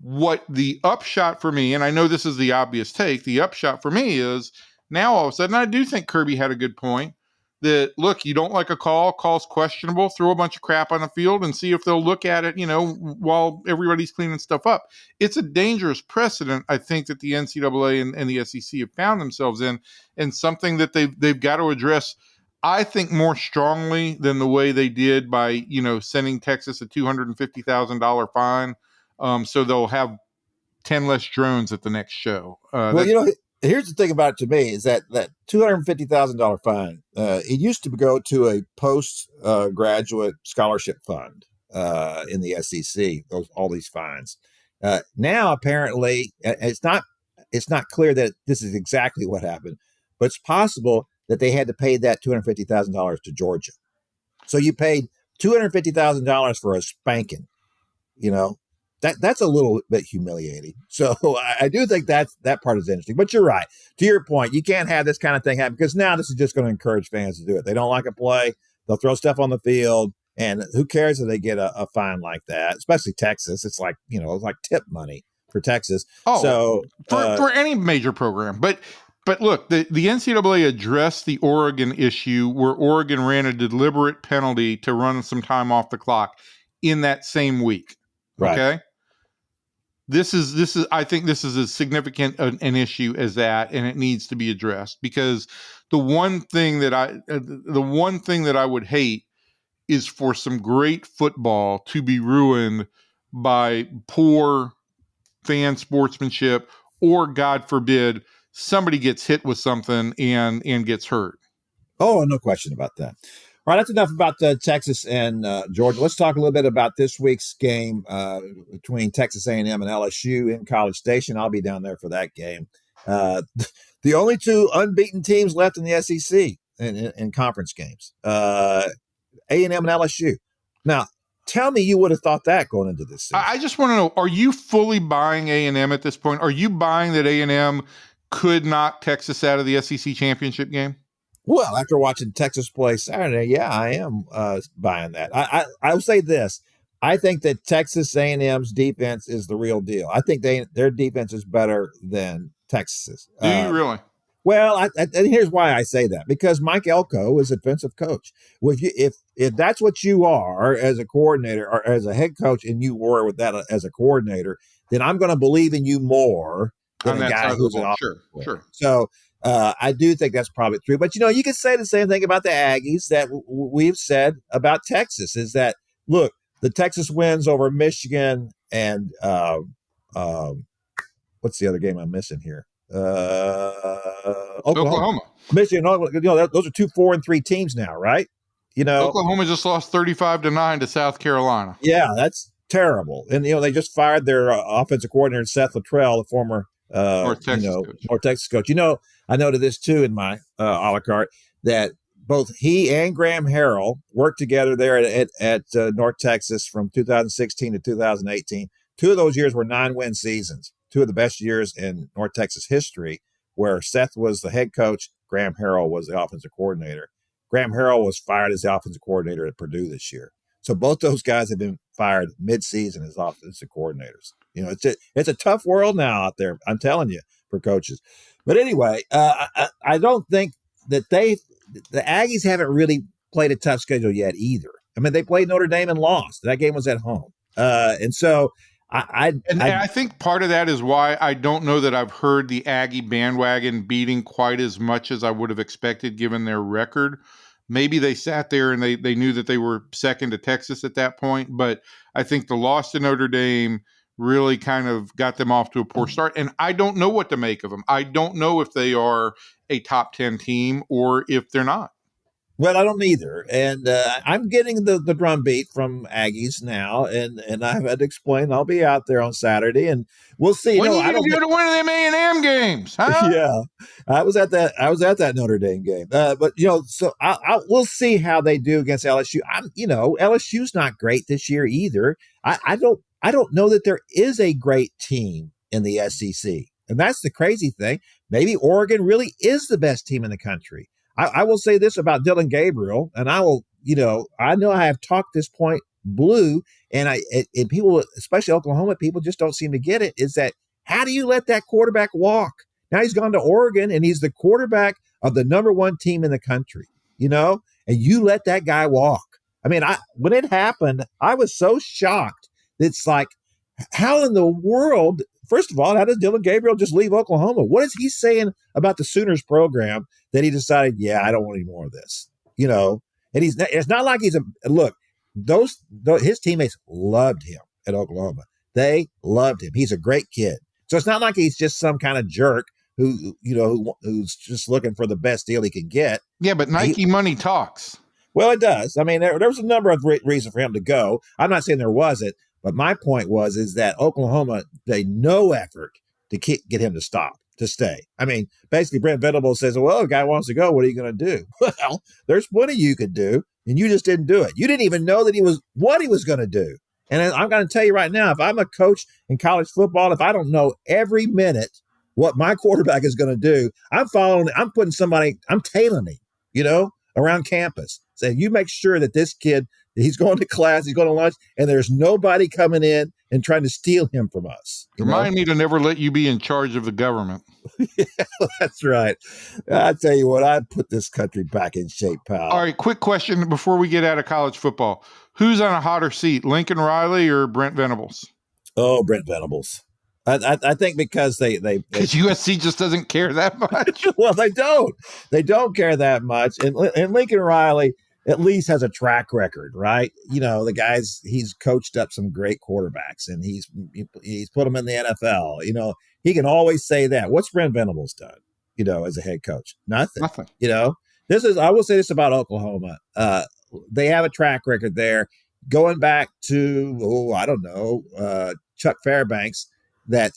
What the upshot for me, and I know this is the obvious take, the upshot for me is now all of a sudden, I do think Kirby had a good point that, look, you don't like a call's questionable, throw a bunch of crap on the field and see if they'll look at it, while everybody's cleaning stuff up. It's a dangerous precedent, I think, that the NCAA and the SEC have found themselves in, and something that they've got to address, I think, more strongly than the way they did by, sending Texas a $250,000 fine. So they'll have 10 less drones at the next show. Here's the thing about it to me is that $250,000 fine, it used to go to a post-graduate scholarship fund in the SEC, all these fines. Now, apparently, it's not clear that this is exactly what happened, but it's possible that they had to pay that $250,000 to Georgia. So you paid $250,000 for a spanking, That's a little bit humiliating. So I do think that part is interesting. But you're right. To your point, you can't have this kind of thing happen because now this is just going to encourage fans to do it. They don't like a play. They'll throw stuff on the field. And who cares if they get a fine like that, especially Texas. It's like, it's like tip money for Texas. Oh, so for any major program. But look, the NCAA addressed the Oregon issue where Oregon ran a deliberate penalty to run some time off the clock in that same week. Right. Okay. This is I think this is as significant an issue as that, and it needs to be addressed, because the one thing that I would hate is for some great football to be ruined by poor fan sportsmanship, or God forbid somebody gets hit with something and gets hurt. Oh, no question about that. All right, that's enough about Texas and Georgia. Let's talk a little bit about this week's game between Texas A&M and LSU in College Station. I'll be down there for that game. The only two unbeaten teams left in the SEC in conference games, A&M and LSU. Now, tell me you would have thought that going into this season. I just want to know, are you fully buying A&M at this point? Are you buying that A&M could knock Texas out of the SEC championship game? Well, after watching Texas play Saturday, yeah, I am buying that. I will say this. I think that Texas A&M's defense is the real deal. I think their defense is better than Texas's. Do you really? Well, and here's why I say that. Because Mike Elko is a defensive coach. Well, if that's what you are as a coordinator or as a head coach, and you were with that as a coordinator, then I'm going to believe in you more than a guy who's an offensive coordinator. So I do think that's probably true. But, you can say the same thing about the Aggies that we've said about Texas, is that, look, the Texas wins over Michigan and what's the other game I'm missing here? Oklahoma. Michigan, those are 2 4-3 teams now, right? Oklahoma just lost 35-9 to South Carolina. Yeah, that's terrible. And they just fired their offensive coordinator, Seth Luttrell, the former North Texas coach. I noted this too in my a la carte, that both he and Graham Harrell worked together there at North Texas from 2016 to 2018. 2 of those years were 9-win seasons, 2 of the best years in North Texas history, where Seth was the head coach, Graham Harrell was the offensive coordinator. Graham Harrell was fired as the offensive coordinator at Purdue this year. So both those guys have been fired mid-season as offensive coordinators. It's a tough world now out there, I'm telling you, for coaches. But anyway, I don't think that the Aggies haven't really played a tough schedule yet either. I mean, they played Notre Dame and lost. That game was at home. And so I think part of that is why I don't know that I've heard the Aggie bandwagon beating quite as much as I would have expected given their record. Maybe they sat there and they knew that they were second to Texas at that point. But I think the loss to Notre Dame really kind of got them off to a poor start. And I don't know what to make of them. I don't know if they are a top 10 team or if they're not. Well, I don't either. And I'm getting the drumbeat from Aggies now, and I've had to explain I'll be out there on Saturday, and we'll see. When are you going to go to one of them A&M games, huh? Yeah, I was at that Notre Dame game. But so we'll see how they do against LSU. LSU's not great this year either. I don't know that there is a great team in the SEC. And that's the crazy thing. Maybe Oregon really is the best team in the country. I will say this about Dylan Gabriel, and I will, I know I have talked this point blue, and people, especially Oklahoma people, just don't seem to get it, is that how do you let that quarterback walk? Now he's gone to Oregon, and he's the quarterback of the number one team in the country, and you let that guy walk. I mean, when it happened, I was so shocked. It's like, how in the world, first of all, how does Dylan Gabriel just leave Oklahoma? What is he saying about the Sooners program that he decided, I don't want any more of this, And it's not like look, his teammates loved him at Oklahoma. They loved him. He's a great kid. So it's not like he's just some kind of jerk who's just looking for the best deal he can get. Yeah, but Nike money talks. Well, it does. I mean, there was a number of reasons for him to go. I'm not saying there wasn't, but my point is that Oklahoma, they no effort to get him to stay. I mean, basically, Brent Venables says, well, a guy wants to go. What are you going to do? Well, there's plenty you could do, and you just didn't do it. You didn't even know what he was going to do. And I'm going to tell you right now, if I'm a coach in college football, if I don't know every minute what my quarterback is going to do, I'm tailing him, around campus. Saying, you make sure that this kid, he's going to class, he's going to lunch, and there's nobody coming in and trying to steal him from us. Remind me to never let you be in charge of the government. Yeah, that's right. I tell you what, I'd put this country back in shape, pal. All right, quick question before we get out of college football. Who's on a hotter seat, Lincoln Riley or Brent Venables? Oh, Brent Venables. I think because because USC just doesn't care that much. Well, they don't care that much, and Lincoln Riley at least has a track record, right? The guy's, he's coached up some great quarterbacks, and he's put them in the NFL. He can always say that. What's Brent Venables done? As a head coach, nothing. I will say this about Oklahoma. They have a track record there, going back to Chuck Fairbanks. That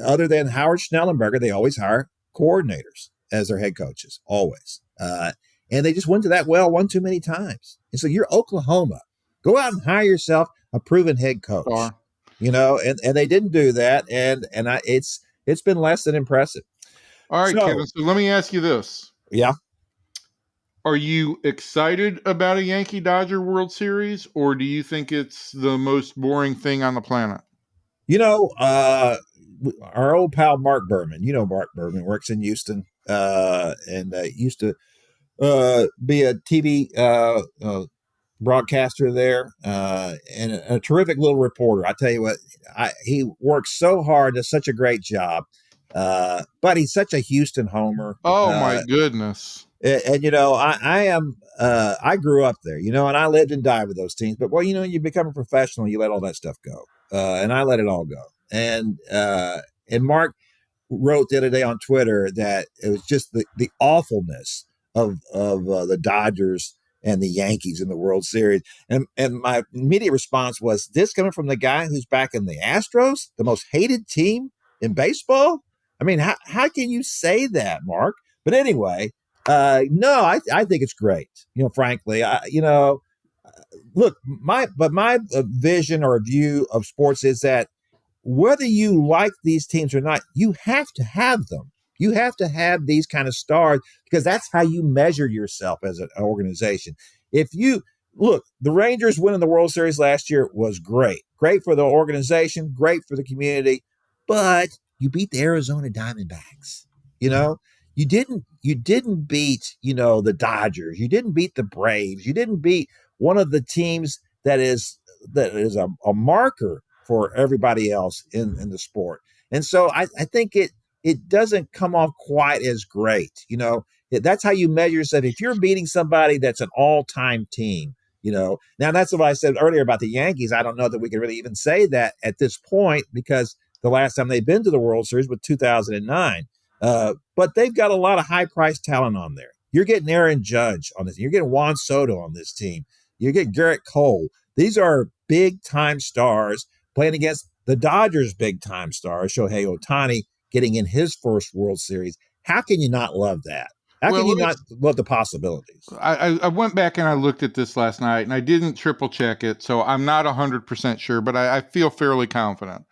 other than Howard Schnellenberger, they always hire coordinators as their head coaches, always. And they just went to that well one too many times. And so you're Oklahoma. Go out and hire yourself a proven head coach. And they didn't do that. And it's been less than impressive. All right, Kevin. So let me ask you this. Yeah. Are you excited about a Yankee Dodger World Series, or do you think it's the most boring thing on the planet? Our old pal Mark Berman, Mark Berman works in Houston, and used to be a TV broadcaster there, and a terrific little reporter. I tell you what, he works so hard, does such a great job, but he's such a Houston homer. Oh my goodness! And I grew up there, and I lived and died with those teams. But boy, you become a professional, you let all that stuff go. And I let it all go. And Mark wrote the other day on Twitter that it was just the awfulness of the Dodgers and the Yankees in the World Series. And my immediate response was, this coming from the guy who's back in the Astros, the most hated team in baseball? I mean, how can you say that, Mark? But anyway, no, I think it's great. Frankly, look, my vision or view of sports is that whether you like these teams or not, you have to have them. You have to have these kind of stars, because that's how you measure yourself as an organization. If you look, the Rangers winning the World Series last year was great for the organization, great for the community, but you beat the Arizona Diamondbacks. You didn't beat, the Dodgers. You didn't beat the Braves. You didn't beat one of the teams that is a marker for everybody else in the sport. And so I think it doesn't come off quite as great. That's how you measure yourself. If you're beating somebody that's an all-time team, now that's what I said earlier about the Yankees. I don't know that we can really even say that at this point, because the last time they've been to the World Series was 2009. But they've got a lot of high-priced talent on there. You're getting Aaron Judge on this. You're getting Juan Soto on this team. You're getting Garrett Cole. These are big-time stars playing against the Dodgers' big-time stars, Shohei Ohtani, getting in his first World Series. How can you not love that? How can you not love the possibilities? I went back and I looked at this last night, and I didn't triple check it, so I'm not 100% sure, but I feel fairly confident.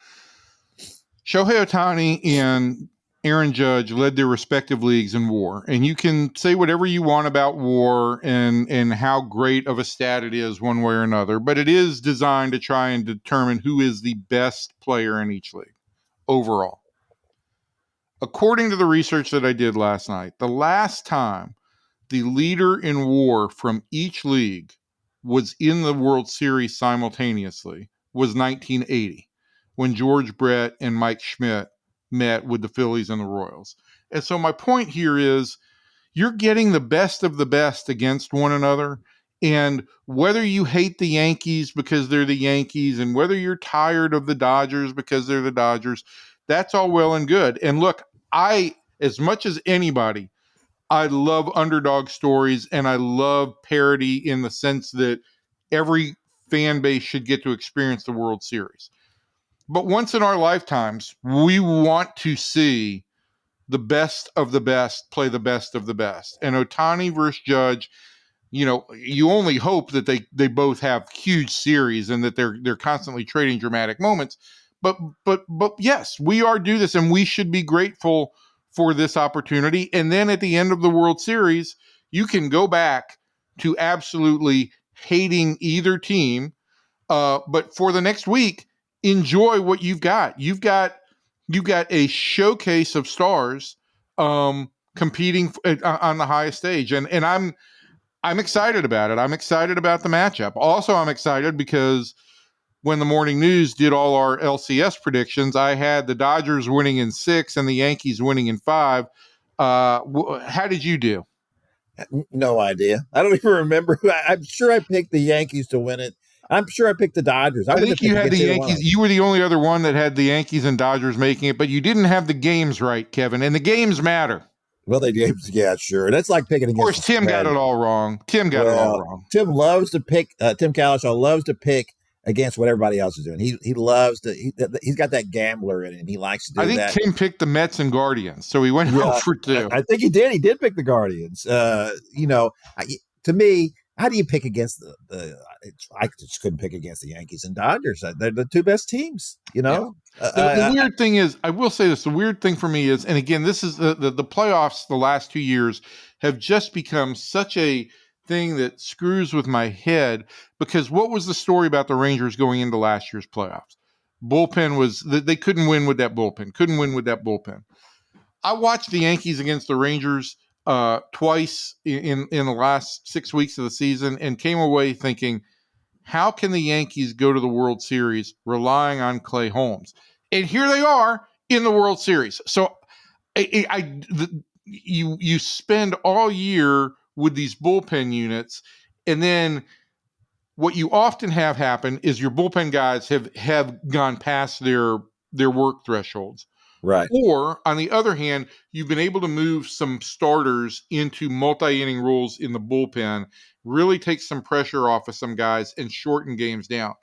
Shohei Ohtani and Aaron Judge led their respective leagues in WAR, and you can say whatever you want about WAR and how great of a stat it is one way or another, but it is designed to try and determine who is the best player in each league overall. According to the research that I did last night, the last time the leader in WAR from each league was in the World Series simultaneously was 1980, when George Brett and Mike Schmidt met with the Phillies and the Royals. And so my point here is you're getting the best of the best against one another. And whether you hate the Yankees because they're the Yankees, and whether you're tired of the Dodgers because they're the Dodgers, that's all well and good. And look, as much as anybody, I love underdog stories, and I love parity in the sense that every fan base should get to experience the World Series. But once in our lifetimes, we want to see the best of the best play the best of the best. And Ohtani versus Judge, you only hope that they both have huge series and that they're constantly trading dramatic moments. But yes, we are due this, and we should be grateful for this opportunity. And then at the end of the World Series, you can go back to absolutely hating either team. But for the next week, enjoy what you've got. You've got a showcase of stars competing on the highest stage, and I'm excited about it. I'm excited about the matchup. Also, I'm excited because when the morning news did all our LCS predictions, I had the Dodgers winning in 6 and the Yankees winning in 5. How did you do? No idea. I don't even remember. I'm sure I picked the Yankees to win it. I'm sure I picked the Dodgers. I I wouldn't think have picked you had the against either one of Yankees. them. You were the only other one that had the Yankees and Dodgers making it, but you didn't have the games right, Kevin. And the games matter. Well, they did. Yeah, sure. That's like picking Of against course, the Tim got spread. it all wrong. Tim Tim loves to pick. Tim Cowlishaw loves to pick against what everybody else is doing. He loves to. He's got that gambler in him. He likes to do I think that. Tim picked the Mets and Guardians, so he went Yeah, 0 for 2. I think he did. He did pick the Guardians. To me, how do you pick against the? I just couldn't pick against the Yankees and Dodgers. They're the two best teams. Yeah. The weird thing is, I will say this, the weird thing for me is, and again, this is the playoffs the last 2 years have just become such a thing that screws with my head, because what was the story about the Rangers going into last year's playoffs? Bullpen was, they couldn't win with that bullpen. I watched the Yankees against the Rangers twice in the last 6 weeks of the season and came away thinking, how can the Yankees go to the World Series relying on Clay Holmes? And here they are in the World Series. So you spend all year with these bullpen units, and then what you often have happen is your bullpen guys have gone past their work thresholds. right. Or, on the other hand, you've been able to move some starters into multi-inning roles in the bullpen, really take some pressure off of some guys and shorten games down.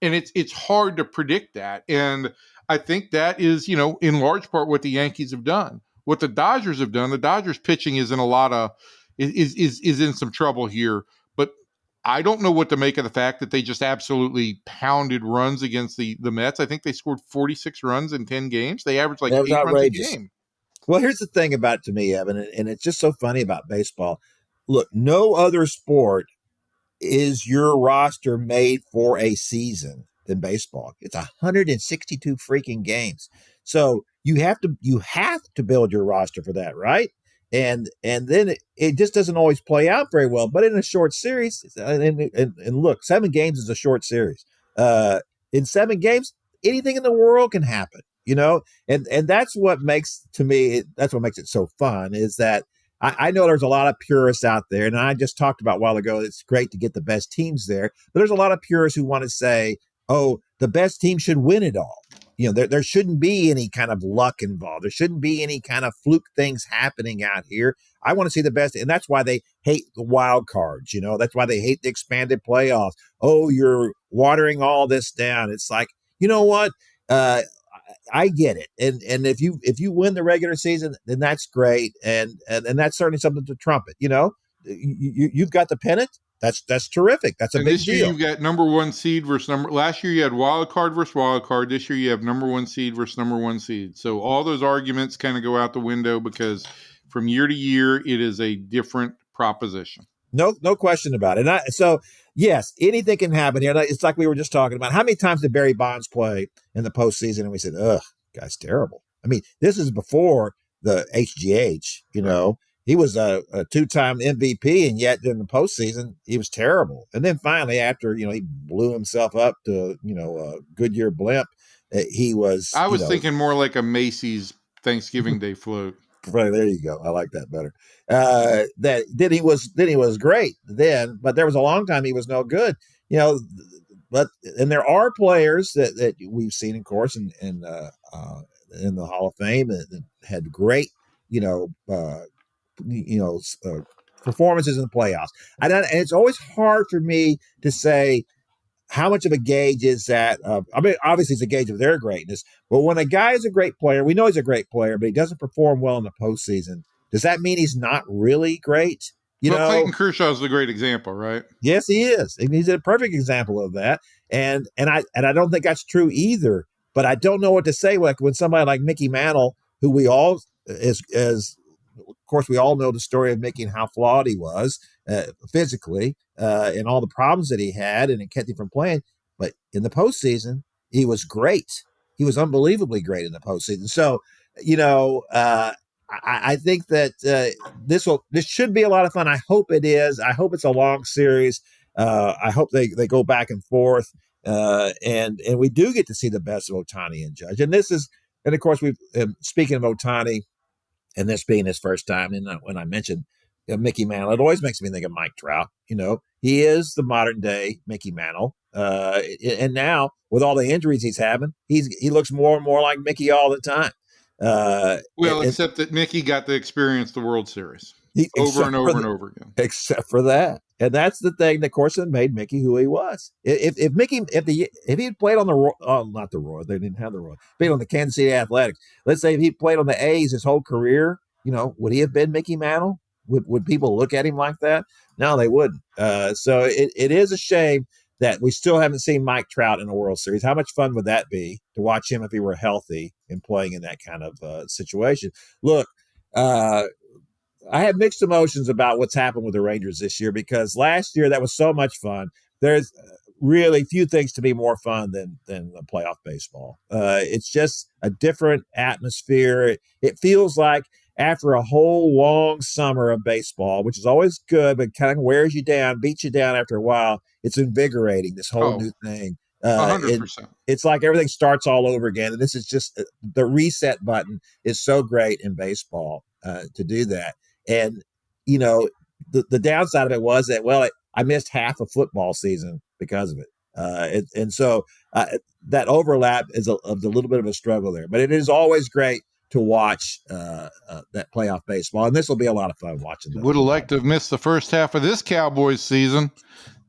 And it's hard to predict that. And I think that is, in large part what the Yankees have done. What the Dodgers have done, the Dodgers pitching is in a lot of is in some trouble here. But I don't know what to make of the fact that they just absolutely pounded runs against the Mets. I think they scored 46 runs in 10 games. They averaged like That was 8 runs a outrageous. game. Well, here's the thing about it to me, Evan, and it's just so funny about baseball. Look, no other sport is your roster made for a season than baseball. It's 162 freaking games. So you have to build your roster for that, right? And then it just doesn't always play out very well. But in a short series, and look, 7 games is a short series. In 7 games, anything in the world can happen, and that's what makes it so fun, is that I know there's a lot of purists out there, and I just talked about a while ago, it's great to get the best teams there, but there's a lot of purists who want to say, oh, the best team should win it all. There shouldn't be any kind of luck involved. There shouldn't be any kind of fluke things happening out here. I want to see the best, and that's why they hate the wild cards. That's why they hate the expanded playoffs. Oh, you're watering all this down. It's like, you know what? I get it, and if you win the regular season, then that's great, and that's certainly something to trumpet. You've got the pennant. That's terrific. That's a And big this year deal. you've got number one seed versus number. Last year you had wild card versus wild card. This year you have number one seed versus number one seed. So all those arguments kind of go out the window because from year to year it is a different proposition. No question about it. So yes, anything can happen here. It's like we were just talking about. How many times did Barry Bonds play in the postseason, and we said, "Ugh, guy's terrible." I mean, this is before the HGH. He was a two-time MVP, and yet in the postseason he was terrible. And then finally, after he blew himself up to a Goodyear blimp, he was. I was thinking more like a Macy's Thanksgiving Day float. Right, there you go. I like that better. Then he was great then, but there was a long time he was no good. But there are players that we've seen, of course, in the Hall of Fame that had great performances in the playoffs. And it's always hard for me to say how much of a gauge is that. Obviously it's a gauge of their greatness, but when a guy is a great player, we know he's a great player, but he doesn't perform well in the postseason, does that mean he's not really great? Clayton Kershaw is a great example, right? Yes, he is. And he's a perfect example of that. And I don't think that's true either, but I don't know what to say. Like when somebody like Mickey Mantle, who we all, of course, we all know the story of Mickey and how flawed he was physically and all the problems that he had, and it kept him from playing. But in the postseason, he was great. He was unbelievably great in the postseason. So, I think that this should be a lot of fun. I hope it is. I hope it's a long series. I hope they go back and forth, and we do get to see the best of Ohtani and Judge. And of course, speaking of Ohtani, and this being his first time, and when I mentioned Mickey Mantle, it always makes me think of Mike Trout. He is the modern day Mickey Mantle, and now with all the injuries he's having, he looks more and more like Mickey all the time. Except that Mickey got to experience the World Series over and over again. Except for that, and that's the thing that, of course, that made Mickey who he was. If he had played on not the Royals, they didn't have the Royals, played on the Kansas City Athletics. Let's say if he played on the A's his whole career, would he have been Mickey Mantle? Would people look at him like that? No, they wouldn't. So it is a shame that we still haven't seen Mike Trout in the World Series. How much fun would that be to watch him if he were healthy and playing in that kind of situation? Look, I have mixed emotions about what's happened with the Rangers this year, because last year that was so much fun. There's really few things to be more fun than the playoff baseball. It's just a different atmosphere. It feels like after a whole long summer of baseball, which is always good, but kind of wears you down, beats you down after a while, it's invigorating, this whole new thing. 100%. It's like everything starts all over again. And this is just the reset button is so great in baseball to do that. And, the downside of it was that, I missed half a football season because of it. So that overlap is a little bit of a struggle there. But it is always great to watch that playoff baseball. And this will be a lot of fun watching. Would have liked to have missed the first half of this Cowboys season.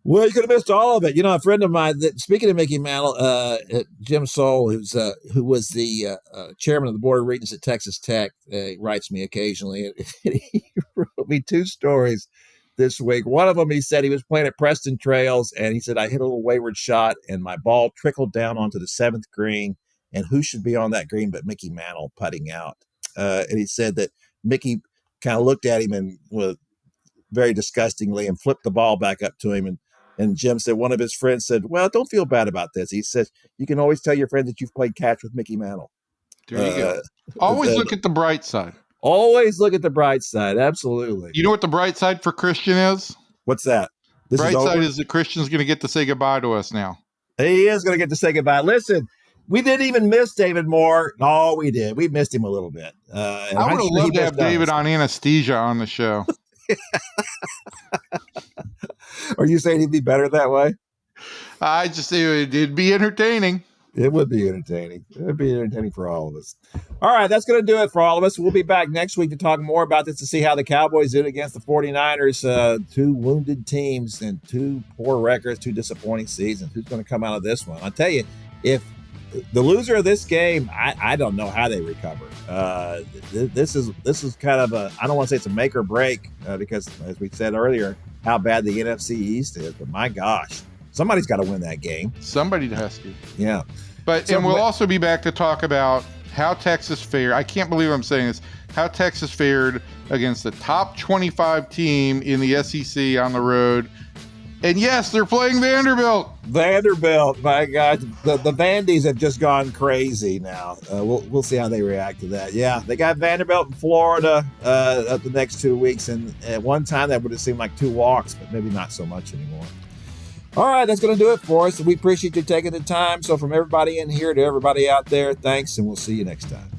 Well, you could have missed all of it. A friend of mine, speaking of Mickey Mantle, Jim Soul, who was the chairman of the Board of Regents at Texas Tech, writes me occasionally. He wrote me two stories this week. One of them, he said he was playing at Preston Trails, and he said, I hit a little wayward shot, and my ball trickled down onto the seventh green, and who should be on that green but Mickey Mantle putting out. And he said that Mickey kind of looked at him and very disgustingly and flipped the ball back up to him. And Jim said, one of his friends said, well, don't feel bad about this. He says, you can always tell your friends that you've played catch with Mickey Mantle. There you go. Always look at the bright side. Always look at the bright side. Absolutely. You know what the bright side for Christian is? What's that? Bright side is that Christian's going to get to say goodbye to us now. He is going to get to say goodbye. Listen, we didn't even miss David Moore. No, we did. We missed him a little bit. I would have loved to have David on anesthesia on the show. Are you saying he'd be better that way? I just say it'd be entertaining. It would be entertaining. It would be entertaining for all of us. All right, that's going to do it for all of us. We'll be back next week to talk more about this, to see how the Cowboys did against the 49ers. Two wounded teams and two poor records, two disappointing seasons. Who's going to come out of this one? I'll tell you, if the loser of this game, I don't know how they recover. This is kind of I don't want to say it's a make or break, because as we said earlier, how bad the NFC East is. But my gosh, somebody's got to win that game. Somebody has to. Yeah. And we'll also be back to talk about how Texas fared. I can't believe I'm saying this. How Texas fared against the top 25 team in the SEC on the road. And yes, they're playing Vanderbilt. Vanderbilt, my God. The Vandies have just gone crazy now. We'll see how they react to that. Yeah, they got Vanderbilt in Florida the next 2 weeks. And at one time, that would have seemed like 2 walks, but maybe not so much anymore. All right, that's going to do it for us. We appreciate you taking the time. So from everybody in here to everybody out there, thanks, and we'll see you next time.